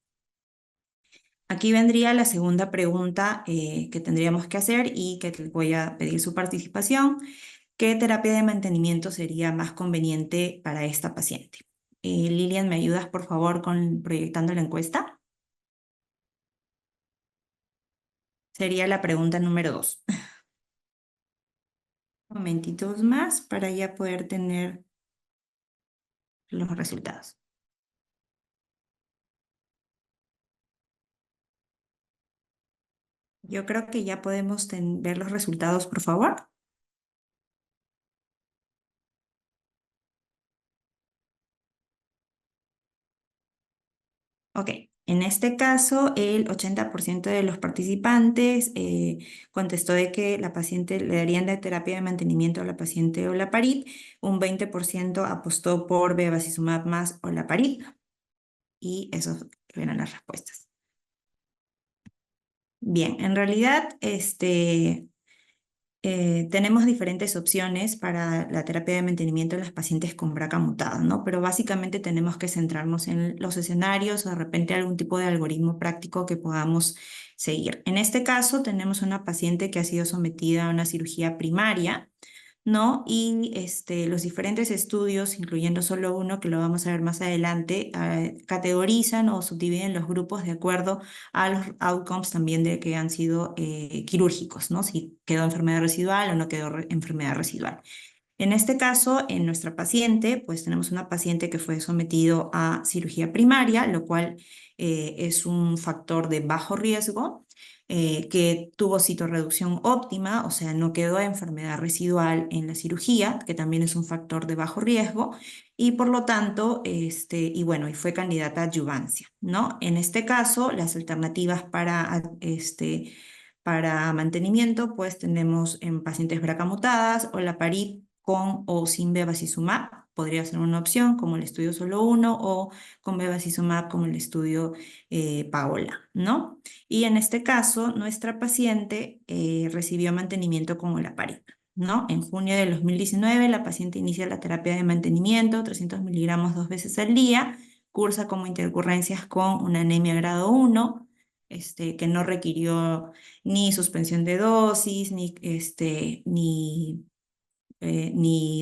Aquí vendría la segunda pregunta que tendríamos que hacer y que voy a pedir su participación. ¿Qué terapia de mantenimiento sería más conveniente para esta paciente? Lilian, ¿me ayudas por favor con proyectando la encuesta? Sería la pregunta número 2. Momentitos más para ya poder tener los resultados. Yo creo que ya podemos ver los resultados, por favor. Ok, en este caso el 80% de los participantes contestó de que la paciente le darían de terapia de mantenimiento a la paciente olaparib, un 20% apostó por bevacizumab más olaparib y esas eran las respuestas. Bien, en realidad tenemos diferentes opciones para la terapia de mantenimiento en las pacientes con BRCA mutado, ¿no? Pero básicamente tenemos que centrarnos en los escenarios o de repente algún tipo de algoritmo práctico que podamos seguir. En este caso tenemos una paciente que ha sido sometida a una cirugía primaria, ¿no? Y los diferentes estudios, incluyendo solo uno que lo vamos a ver más adelante, categorizan o subdividen los grupos de acuerdo a los outcomes también de que han sido quirúrgicos, ¿no? Si quedó enfermedad residual o no quedó enfermedad residual. En este caso, en nuestra paciente, pues tenemos una paciente que fue sometido a cirugía primaria, lo cual es un factor de bajo riesgo, que tuvo citorreducción óptima, o sea, no quedó enfermedad residual en la cirugía, que también es un factor de bajo riesgo, y por lo tanto, y bueno, y fue candidata a adyuvancia, ¿no? En este caso, las alternativas para mantenimiento, pues tenemos en pacientes BRCA mutadas, olaparib con o sin bevacizumab, podría ser una opción como el estudio solo uno o con bevacizumab como el estudio Paola, ¿no? Y en este caso, nuestra paciente recibió mantenimiento con olaparib, ¿no? En junio del 2019, la paciente inicia la terapia de mantenimiento, 300 miligramos 2 veces al día, cursa como intercurrencias con una anemia grado 1, que no requirió ni suspensión de dosis, ni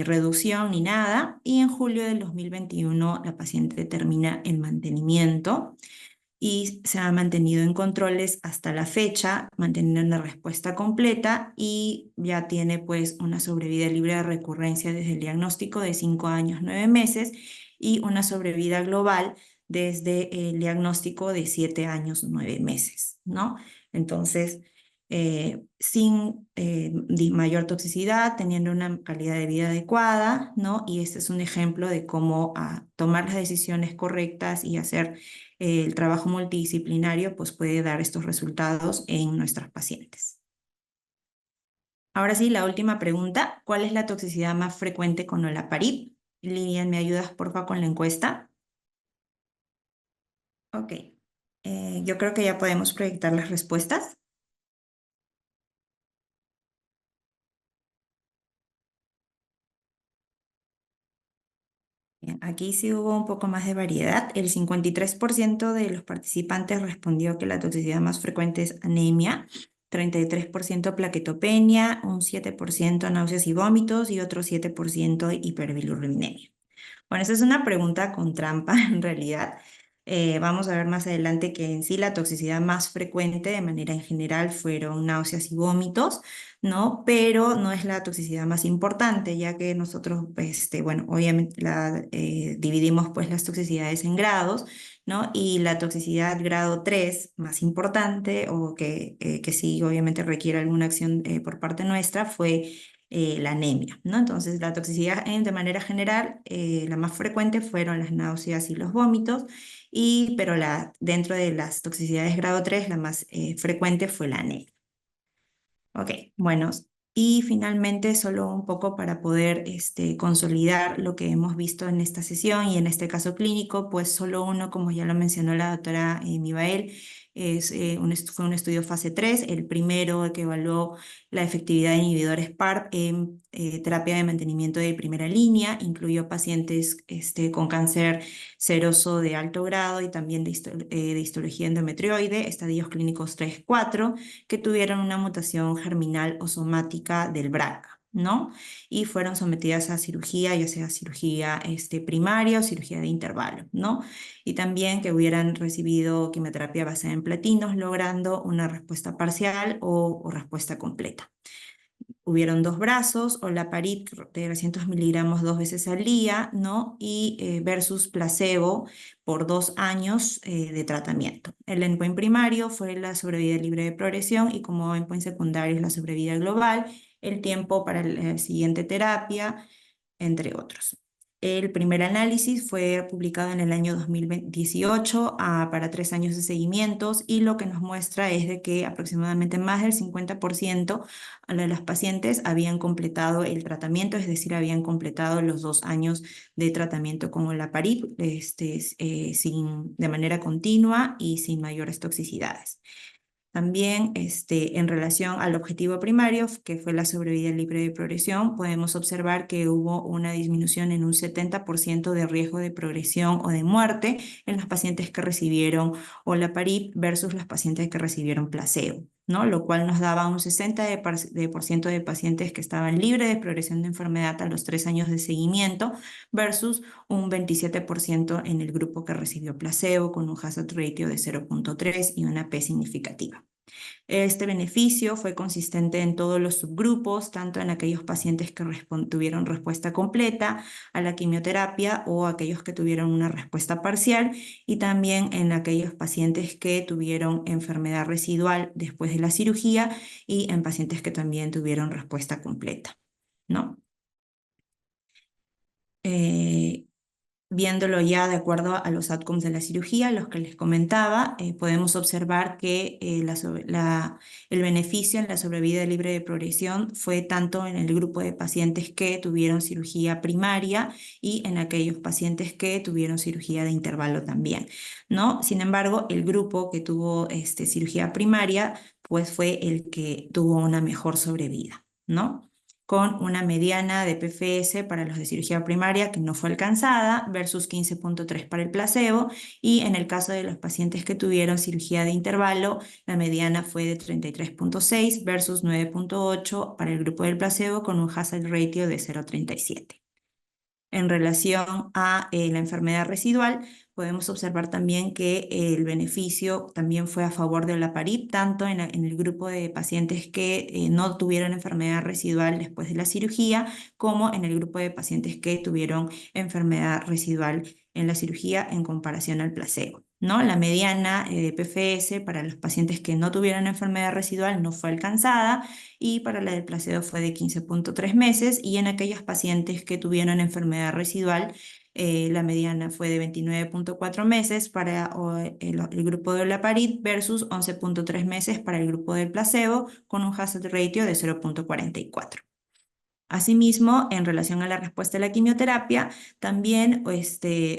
reducción, ni nada. Y en julio del 2021 la paciente termina el mantenimiento y se ha mantenido en controles hasta la fecha, manteniendo una respuesta completa y ya tiene pues una sobrevida libre de recurrencia desde el diagnóstico de 5 años, 9 meses y una sobrevida global desde el diagnóstico de 7 años, 9 meses, ¿no? Entonces, sin mayor toxicidad, teniendo una calidad de vida adecuada, ¿no? Y este es un ejemplo de cómo tomar las decisiones correctas y hacer el trabajo multidisciplinario pues puede dar estos resultados en nuestras pacientes. Ahora sí, la última pregunta. ¿Cuál es la toxicidad más frecuente con olaparib? Lilian, ¿me ayudas porfa con la encuesta? Ok. Yo creo que ya podemos proyectar las respuestas. Bien, aquí sí hubo un poco más de variedad. El 53% de los participantes respondió que la toxicidad más frecuente es anemia, 33% plaquetopenia, un 7% náuseas y vómitos y otro 7% hiperbilirrubinemia. Bueno, esa es una pregunta con trampa en realidad. Vamos a ver más adelante que en sí la toxicidad más frecuente de manera en general fueron náuseas y vómitos, ¿no? Pero no es la toxicidad más importante, ya que nosotros, bueno, obviamente dividimos pues las toxicidades en grados, ¿no? Y la toxicidad grado 3 más importante o que sí obviamente requiere alguna acción por parte nuestra fue la anemia, ¿no? Entonces, la toxicidad de manera general, la más frecuente fueron las náuseas y los vómitos, pero dentro de las toxicidades grado 3, la más frecuente fue la anemia. Ok, bueno, y finalmente solo un poco para poder consolidar lo que hemos visto en esta sesión y en este caso clínico, pues solo uno, como ya lo mencionó la doctora Mibael, fue un estudio fase 3, el primero que evaluó la efectividad de inhibidores PARP en terapia de mantenimiento de primera línea, incluyó pacientes con cáncer seroso de alto grado y también de histología endometrioide, estadios clínicos 3-4, que tuvieron una mutación germinal o somática del BRCA, ¿no? Y fueron sometidas a cirugía, ya sea cirugía primaria o cirugía de intervalo, ¿no? Y también que hubieran recibido quimioterapia basada en platinos, logrando una respuesta parcial o respuesta completa. Hubieron 2 brazos, olaparib de 300 miligramos 2 veces al día, ¿no? Y versus placebo por 2 años de tratamiento. El endpoint primario fue la sobrevida libre de progresión y como endpoint secundario es la sobrevida global, el tiempo para la siguiente terapia, entre otros. El primer análisis fue publicado en el año 2018 para 3 años de seguimientos y lo que nos muestra es de que aproximadamente más del 50% de las pacientes habían completado el tratamiento, es decir, habían completado los 2 años de tratamiento con olaparib de manera continua y sin mayores toxicidades. También en relación al objetivo primario, que fue la sobrevida libre de progresión, podemos observar que hubo una disminución en un 70% de riesgo de progresión o de muerte en los pacientes que recibieron olaparib versus los pacientes que recibieron placebo, ¿no? Lo cual nos daba un 60% de pacientes que estaban libres de progresión de enfermedad a los 3 años de seguimiento versus un 27% en el grupo que recibió placebo con un hazard ratio de 0.3 y una P significativa. Este beneficio fue consistente en todos los subgrupos, tanto en aquellos pacientes que tuvieron respuesta completa a la quimioterapia o aquellos que tuvieron una respuesta parcial y también en aquellos pacientes que tuvieron enfermedad residual después de la cirugía y en pacientes que también tuvieron respuesta completa, ¿no? Viéndolo ya de acuerdo a los outcomes de la cirugía, los que les comentaba, podemos observar que el beneficio en la sobrevida libre de progresión fue tanto en el grupo de pacientes que tuvieron cirugía primaria y en aquellos pacientes que tuvieron cirugía de intervalo también, ¿no? Sin embargo, el grupo que tuvo cirugía primaria, pues fue el que tuvo una mejor sobrevida, ¿no? Con una mediana de PFS para los de cirugía primaria que no fue alcanzada versus 15.3 para el placebo y en el caso de los pacientes que tuvieron cirugía de intervalo, la mediana fue de 33.6 versus 9.8 para el grupo del placebo con un hazard ratio de 0.37. En relación a la enfermedad residual, podemos observar también que el beneficio también fue a favor de olaparib, tanto en el grupo de pacientes que no tuvieron enfermedad residual después de la cirugía, como en el grupo de pacientes que tuvieron enfermedad residual en la cirugía en comparación al placebo, ¿no? La mediana de PFS para los pacientes que no tuvieron enfermedad residual no fue alcanzada y para la del placebo fue de 15.3 meses y en aquellos pacientes que tuvieron enfermedad residual la mediana fue de 29.4 meses para el grupo de olaparib versus 11.3 meses para el grupo del placebo con un hazard ratio de 0.44. Asimismo, en relación a la respuesta a la quimioterapia, también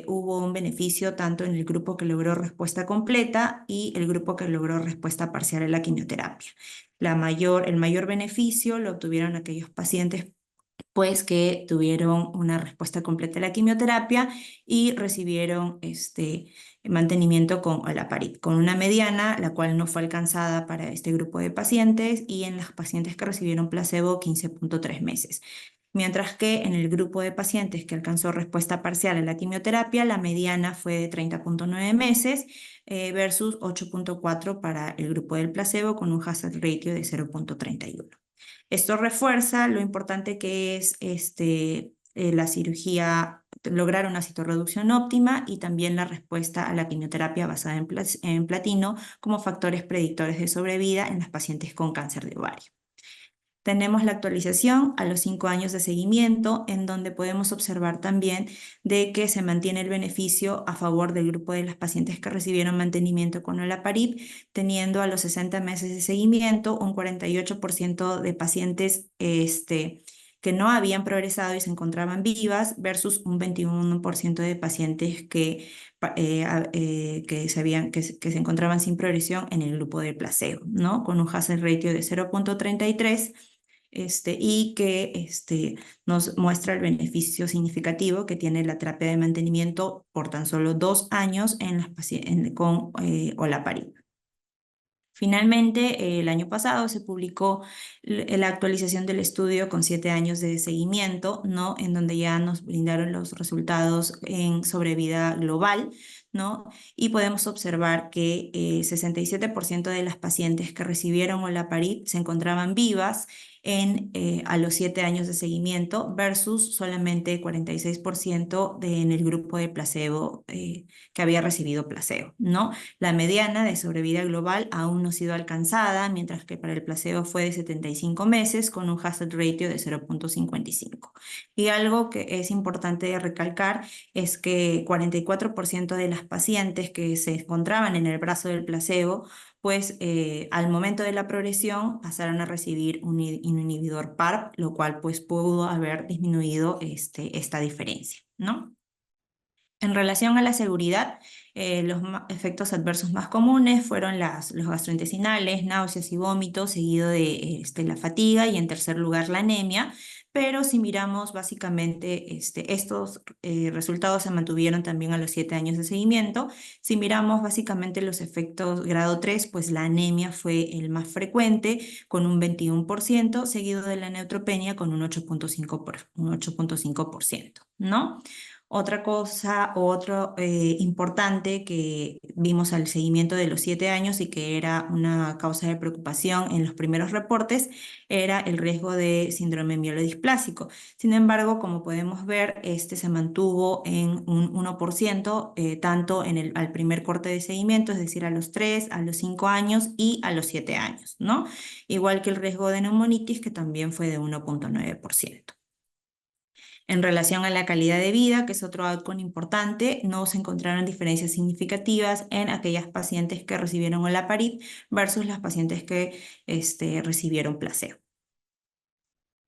hubo un beneficio tanto en el grupo que logró respuesta completa y el grupo que logró respuesta parcial a la quimioterapia. El mayor beneficio lo obtuvieron aquellos pacientes pues que tuvieron una respuesta completa a la quimioterapia y recibieron mantenimiento con olaparib, con una mediana, la cual no fue alcanzada para este grupo de pacientes, y en los pacientes que recibieron placebo, 15.3 meses. Mientras que en el grupo de pacientes que alcanzó respuesta parcial a la quimioterapia, la mediana fue de 30.9 meses versus 8.4 para el grupo del placebo, con un hazard ratio de 0.31. Esto refuerza lo importante que es la cirugía, lograr una citorreducción óptima y también la respuesta a la quimioterapia basada en platino como factores predictores de sobrevida en las pacientes con cáncer de ovario. Tenemos la actualización a los 5 años de seguimiento, en donde podemos observar también de que se mantiene el beneficio a favor del grupo de las pacientes que recibieron mantenimiento con olaparib, teniendo a los 60 meses de seguimiento un 48% de pacientes que no habían progresado y se encontraban vivas versus un 21% de pacientes que se encontraban sin progresión en el grupo de placebo, ¿no? Con un hazard ratio de 0.33 y que nos muestra el beneficio significativo que tiene la terapia de mantenimiento por tan solo 2 años en las con olaparib. Finalmente, el año pasado se publicó la actualización del estudio con 7 años de seguimiento, ¿no? En donde ya nos brindaron los resultados en sobrevida global, ¿no? Y podemos observar que 67% de las pacientes que recibieron olaparib se encontraban vivas a los 7 años de seguimiento versus solamente 46% en el grupo de placebo que había recibido placebo, ¿no? La mediana de sobrevida global aún no ha sido alcanzada, mientras que para el placebo fue de 75 meses con un hazard ratio de 0.55. Y algo que es importante recalcar es que 44% de las pacientes que se encontraban en el brazo del placebo, pues al momento de la progresión pasaron a recibir un inhibidor PARP, lo cual pues pudo haber disminuido esta diferencia, ¿no? En relación a la seguridad, los efectos adversos más comunes fueron los gastrointestinales, náuseas y vómitos, seguido de la fatiga y en tercer lugar la anemia. Pero si miramos básicamente estos resultados se mantuvieron también a los 7 años de seguimiento. Si miramos básicamente los efectos grado 3, pues la anemia fue el más frecuente con un 21%, seguido de la neutropenia con un 8.5%, ¿no? Otra cosa, otro importante que vimos al seguimiento de los 7 años y que era una causa de preocupación en los primeros reportes era el riesgo de síndrome mielodisplásico. Sin embargo, como podemos ver, este se mantuvo en un 1%, tanto al primer corte de seguimiento, es decir, a los 3, a los 5 años y a los 7 años, ¿no? Igual que el riesgo de neumonitis, que también fue de 1.9%. En relación a la calidad de vida, que es otro outcome importante, no se encontraron diferencias significativas en aquellas pacientes que recibieron olaparib versus las pacientes que recibieron placebo.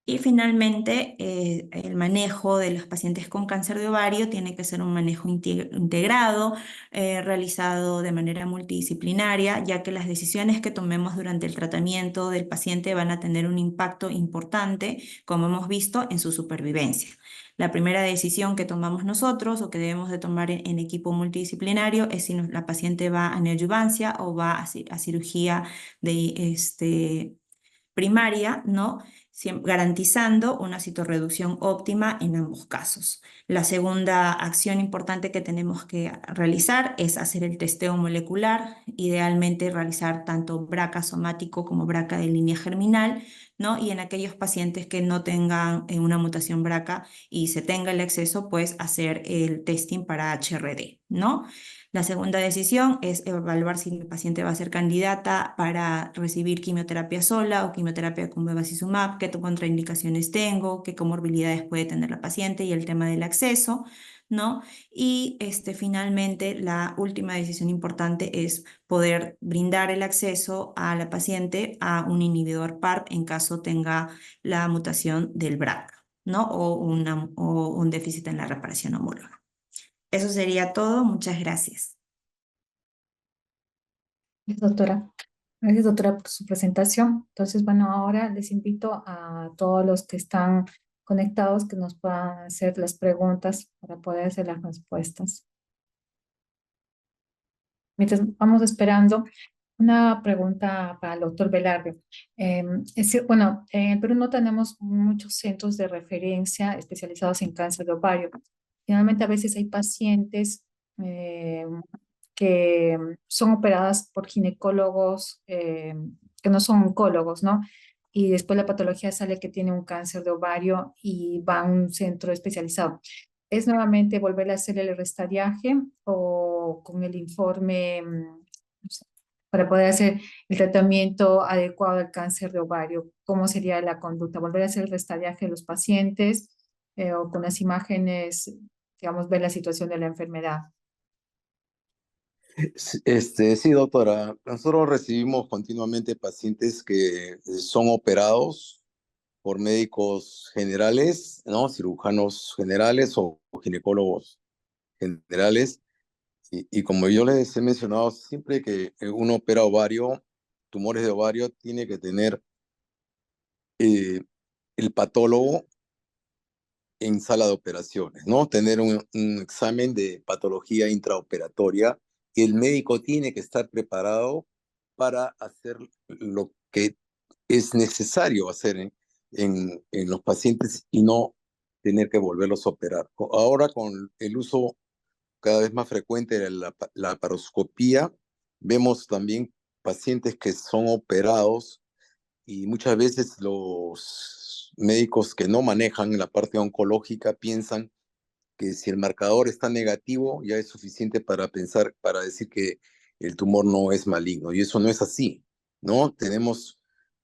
Y finalmente, el manejo de los pacientes con cáncer de ovario tiene que ser un manejo integrado, realizado de manera multidisciplinaria, ya que las decisiones que tomemos durante el tratamiento del paciente van a tener un impacto importante, como hemos visto, en su supervivencia. La primera decisión que tomamos nosotros o que debemos de tomar en equipo multidisciplinario es si la paciente va a neoadjuvancia o va a cirugía de primaria, ¿no? Garantizando una citorreducción óptima en ambos casos. La segunda acción importante que tenemos que realizar es hacer el testeo molecular, idealmente realizar tanto BRCA somático como BRCA de línea germinal, ¿no? Y en aquellos pacientes que no tengan una mutación BRCA y se tenga el acceso, pues hacer el testing para HRD, ¿no? La segunda decisión es evaluar si el paciente va a ser candidata para recibir quimioterapia sola o quimioterapia con bevacizumab, qué contraindicaciones tengo, qué comorbilidades puede tener la paciente y el tema del acceso, ¿no? Y finalmente, la última decisión importante es poder brindar el acceso a la paciente a un inhibidor PARP en caso tenga la mutación del BRCA, ¿no? O un déficit en la reparación homóloga. Eso sería todo. Muchas gracias. Gracias, doctora, por su presentación. Entonces, bueno, ahora les invito a todos los que están conectados que nos puedan hacer las preguntas para poder hacer las respuestas. Mientras vamos esperando, una pregunta para el doctor Velarde. Bueno, en Perú no tenemos muchos centros de referencia especializados en cáncer de ovario. Finalmente, a veces hay pacientes que son operadas por ginecólogos que no son oncólogos, ¿no? Y después la patología sale que tiene un cáncer de ovario y va a un centro especializado. ¿Es nuevamente volver a hacer el restadiaje o con el informe no sé, para poder hacer el tratamiento adecuado al cáncer de ovario? ¿Cómo sería la conducta? ¿Volver a hacer el restadiaje de los pacientes o con las imágenes, digamos, ver la situación de la enfermedad? Sí, doctora, nosotros recibimos continuamente pacientes que son operados por médicos generales, ¿no? Cirujanos generales o ginecólogos generales. Y como yo les he mencionado, siempre que uno opera ovario, tumores de ovario, tiene que tener el patólogo en sala de operaciones, ¿no? Tener un examen de patología intraoperatoria y el médico tiene que estar preparado para hacer lo que es necesario hacer en los pacientes y no tener que volverlos a operar. Ahora con el uso cada vez más frecuente de la laparoscopía, vemos también pacientes que son operados y muchas veces los médicos que no manejan la parte oncológica piensan que si el marcador está negativo ya es suficiente para pensar, para decir que el tumor no es maligno. Y eso no es así, ¿no? Tenemos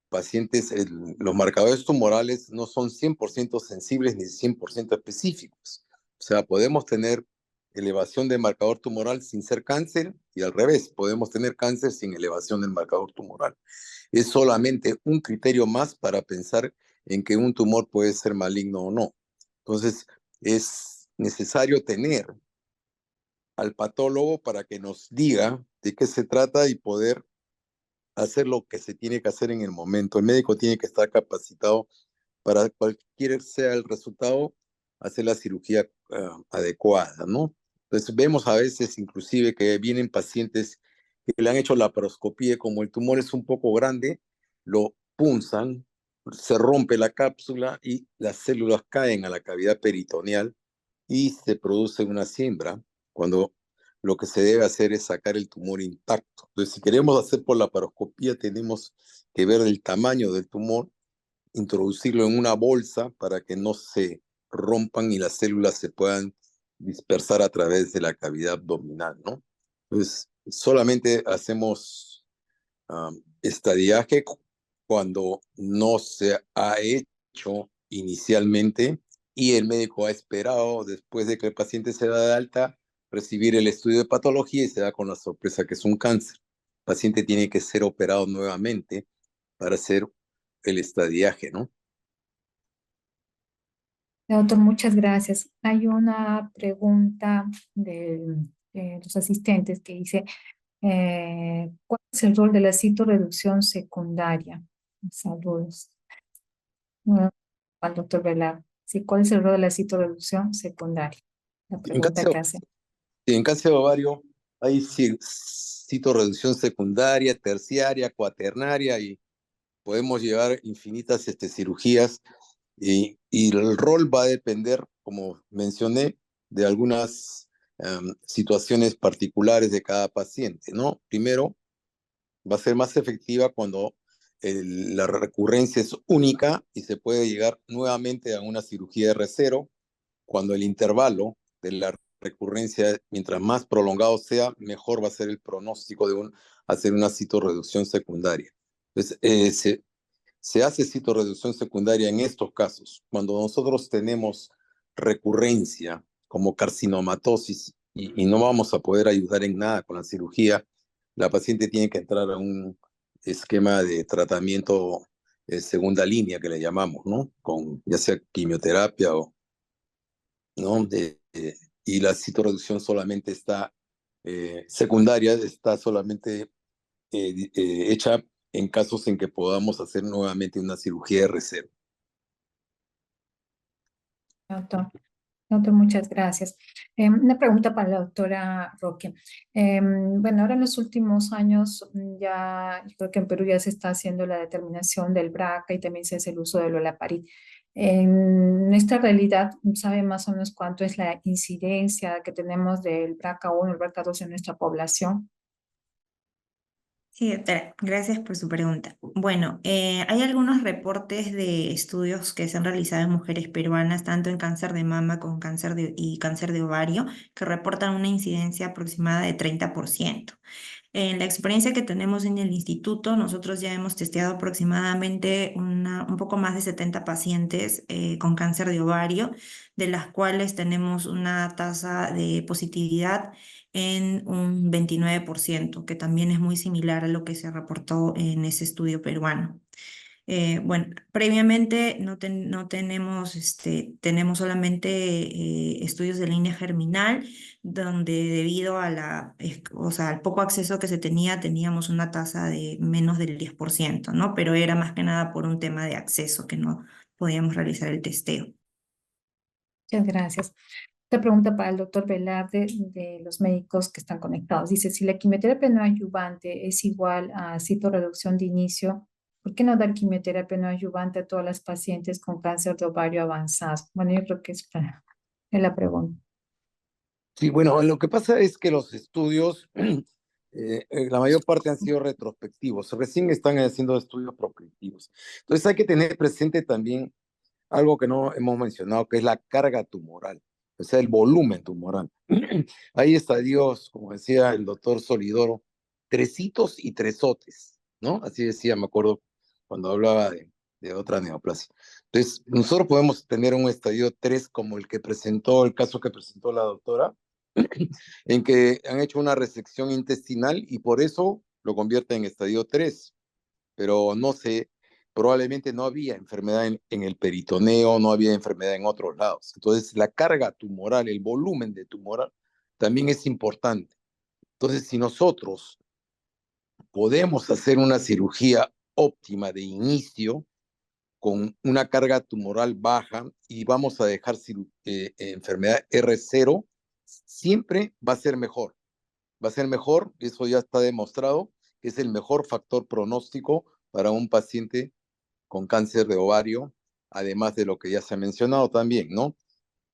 pacientes, los marcadores tumorales no son 100% sensibles ni 100% específicos. O sea, podemos tener elevación de marcador tumoral sin ser cáncer y al revés, podemos tener cáncer sin elevación del marcador tumoral. Es solamente un criterio más para pensar en que un tumor puede ser maligno o no. Entonces, es necesario tener al patólogo para que nos diga de qué se trata y poder hacer lo que se tiene que hacer en el momento. El médico tiene que estar capacitado para cualquier sea el resultado, hacer la cirugía adecuada, ¿no? Entonces vemos a veces inclusive que vienen pacientes que le han hecho laparoscopía, como el tumor es un poco grande, lo punzan, se rompe la cápsula y las células caen a la cavidad peritoneal y se produce una siembra, cuando lo que se debe hacer es sacar el tumor intacto. Entonces, si queremos hacer por laparoscopía, tenemos que ver el tamaño del tumor, introducirlo en una bolsa para que no se rompan y las células se puedan dispersar a través de la cavidad abdominal, ¿no? Entonces, solamente hacemos estadiaje cuando no se ha hecho inicialmente y el médico ha esperado después de que el paciente se da de alta recibir el estudio de patología y se da con la sorpresa que es un cáncer. El paciente tiene que ser operado nuevamente para hacer el estadiaje, ¿no? Doctor, muchas gracias. Hay una pregunta de los asistentes que dice, ¿cuál es el rol de la citorreducción secundaria? Saludos. Al doctor Velar. Sí, ¿cuál es el rol de la citorreducción secundaria? La En pregunta cáncer, que hace. en cáncer de ovario hay citorreducción secundaria, terciaria, cuaternaria y podemos llevar infinitas cirugías y el rol va a depender, como mencioné, de algunas situaciones particulares de cada paciente, ¿no? Primero, va a ser más efectiva cuando la recurrencia es única y se puede llegar nuevamente a una cirugía R0, cuando el intervalo de la recurrencia, mientras más prolongado sea, mejor va a ser el pronóstico de hacer una citorreducción secundaria. Entonces, se hace citorreducción secundaria en estos casos, cuando nosotros tenemos recurrencia como carcinomatosis y no vamos a poder ayudar en nada con la cirugía, la paciente tiene que entrar a un esquema de tratamiento segunda línea que le llamamos, ¿no? Con ya sea quimioterapia o, ¿no? Y la citorreducción solamente está secundaria, está solamente hecha en casos en que podamos hacer nuevamente una cirugía R0. Doctor, doctor, muchas gracias. Una pregunta para la doctora Roque. Bueno, ahora en los últimos años ya, yo creo que en Perú ya se está haciendo la determinación del BRCA y también se hace el uso del olaparib. En esta realidad, ¿sabe más o menos cuánto es la incidencia que tenemos del BRCA1 y el BRCA2 en nuestra población? Sí, doctora, gracias por su pregunta. Bueno, hay algunos reportes de estudios que se han realizado en mujeres peruanas, tanto en cáncer de mama como y cáncer de ovario, que reportan una incidencia aproximada de 30%. En la experiencia que tenemos en el instituto, nosotros ya hemos testeado aproximadamente un poco más de 70 pacientes con cáncer de ovario, de las cuales tenemos una tasa de positividad en un 29%, que también es muy similar a lo que se reportó en ese estudio peruano. Bueno, previamente no tenemos, tenemos solamente estudios de línea germinal, donde debido a o sea, al poco acceso que se tenía, teníamos una tasa de menos del 10%, ¿no? Pero era más que nada por un tema de acceso, que no podíamos realizar el testeo. Muchas gracias. Esta pregunta para el doctor Velarde de los médicos que están conectados. Dice, si la quimioterapia no adyuvante es igual a citorreducción de inicio, ¿por qué no dar quimioterapia no adyuvante a todas las pacientes con cáncer de ovario avanzado? Bueno, yo creo que es la pregunta. Sí, bueno, lo que pasa es que los estudios, la mayor parte han sido retrospectivos, recién están haciendo estudios prospectivos. Entonces hay que tener presente también algo que no hemos mencionado, que es la carga tumoral, o sea, el volumen tumoral. Hay estadios, como decía el doctor Solidoro, tresitos y tresotes, ¿no? Así decía, me acuerdo, cuando hablaba de otra neoplasia. Entonces, nosotros podemos tener un estadio 3 como el que presentó, el caso que presentó la doctora, en que han hecho una resección intestinal y por eso lo convierte en estadio 3, pero no sé, probablemente no había enfermedad en el peritoneo, no había enfermedad en otros lados. Entonces, la carga tumoral, el volumen de tumoral, también es importante. Entonces, si nosotros podemos hacer una cirugía óptima de inicio con una carga tumoral baja y vamos a dejar enfermedad R0, siempre va a ser mejor. Va a ser mejor, eso ya está demostrado, que es el mejor factor pronóstico para un paciente con cáncer de ovario, además de lo que ya se ha mencionado también, ¿no?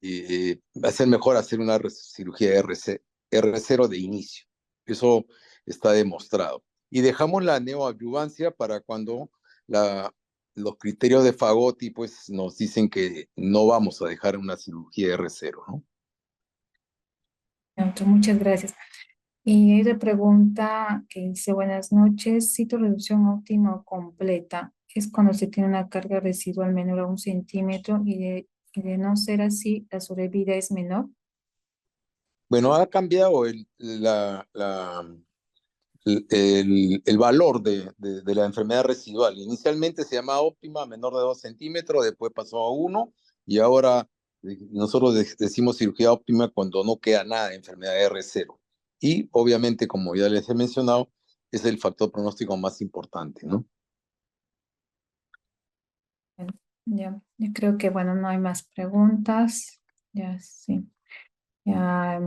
Va a ser mejor hacer una cirugía R0 de inicio. Eso está demostrado. Y dejamos la neoadyuvancia para cuando los criterios de Fagotti pues, nos dicen que no vamos a dejar una cirugía R0, ¿no? Muchas gracias. Y hay otra pregunta que dice, buenas noches, citorreducción óptima o completa es cuando se tiene una carga residual menor a 1 centímetro y de no ser así, la sobrevida es menor. Bueno, ha cambiado el valor de la enfermedad residual. Inicialmente se llamaba óptima, menor de 2 centímetros, después pasó a 1 y ahora nosotros decimos cirugía óptima cuando no queda nada de enfermedad R0. Y obviamente, como ya les he mencionado, es el factor pronóstico más importante, ¿no? Bueno, ya, yo creo que, bueno, no hay más preguntas. Ya, sí. Ya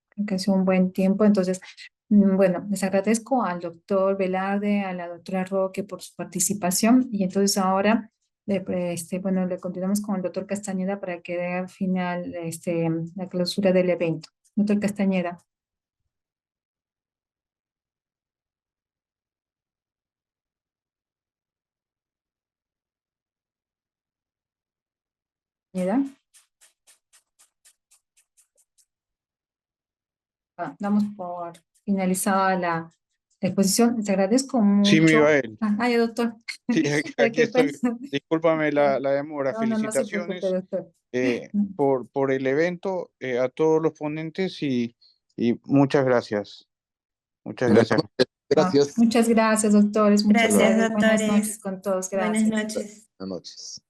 creo que ha sido un buen tiempo. Entonces, bueno, les agradezco al doctor Velarde, a la doctora Roque por su participación. Y entonces ahora, bueno, le continuamos con el doctor Castañeda para que dé al final la clausura del evento. Doctor Castañeda. Castañeda. Damos por finalizada la exposición. Les agradezco Sí, mucho. Mibael. Ya, doctor. Sí, ¿Para aquí qué estoy. pasa? Discúlpame la demora. No se preocupe, Felicitaciones doctor. por el evento, a todos los ponentes y muchas gracias. Muchas Buenas gracias. noches. Gracias. Muchas gracias, doctores. Muchas Gracias, gracias. Buenas noches doctores. con todos. Buenas Gracias. noches. Buenas noches.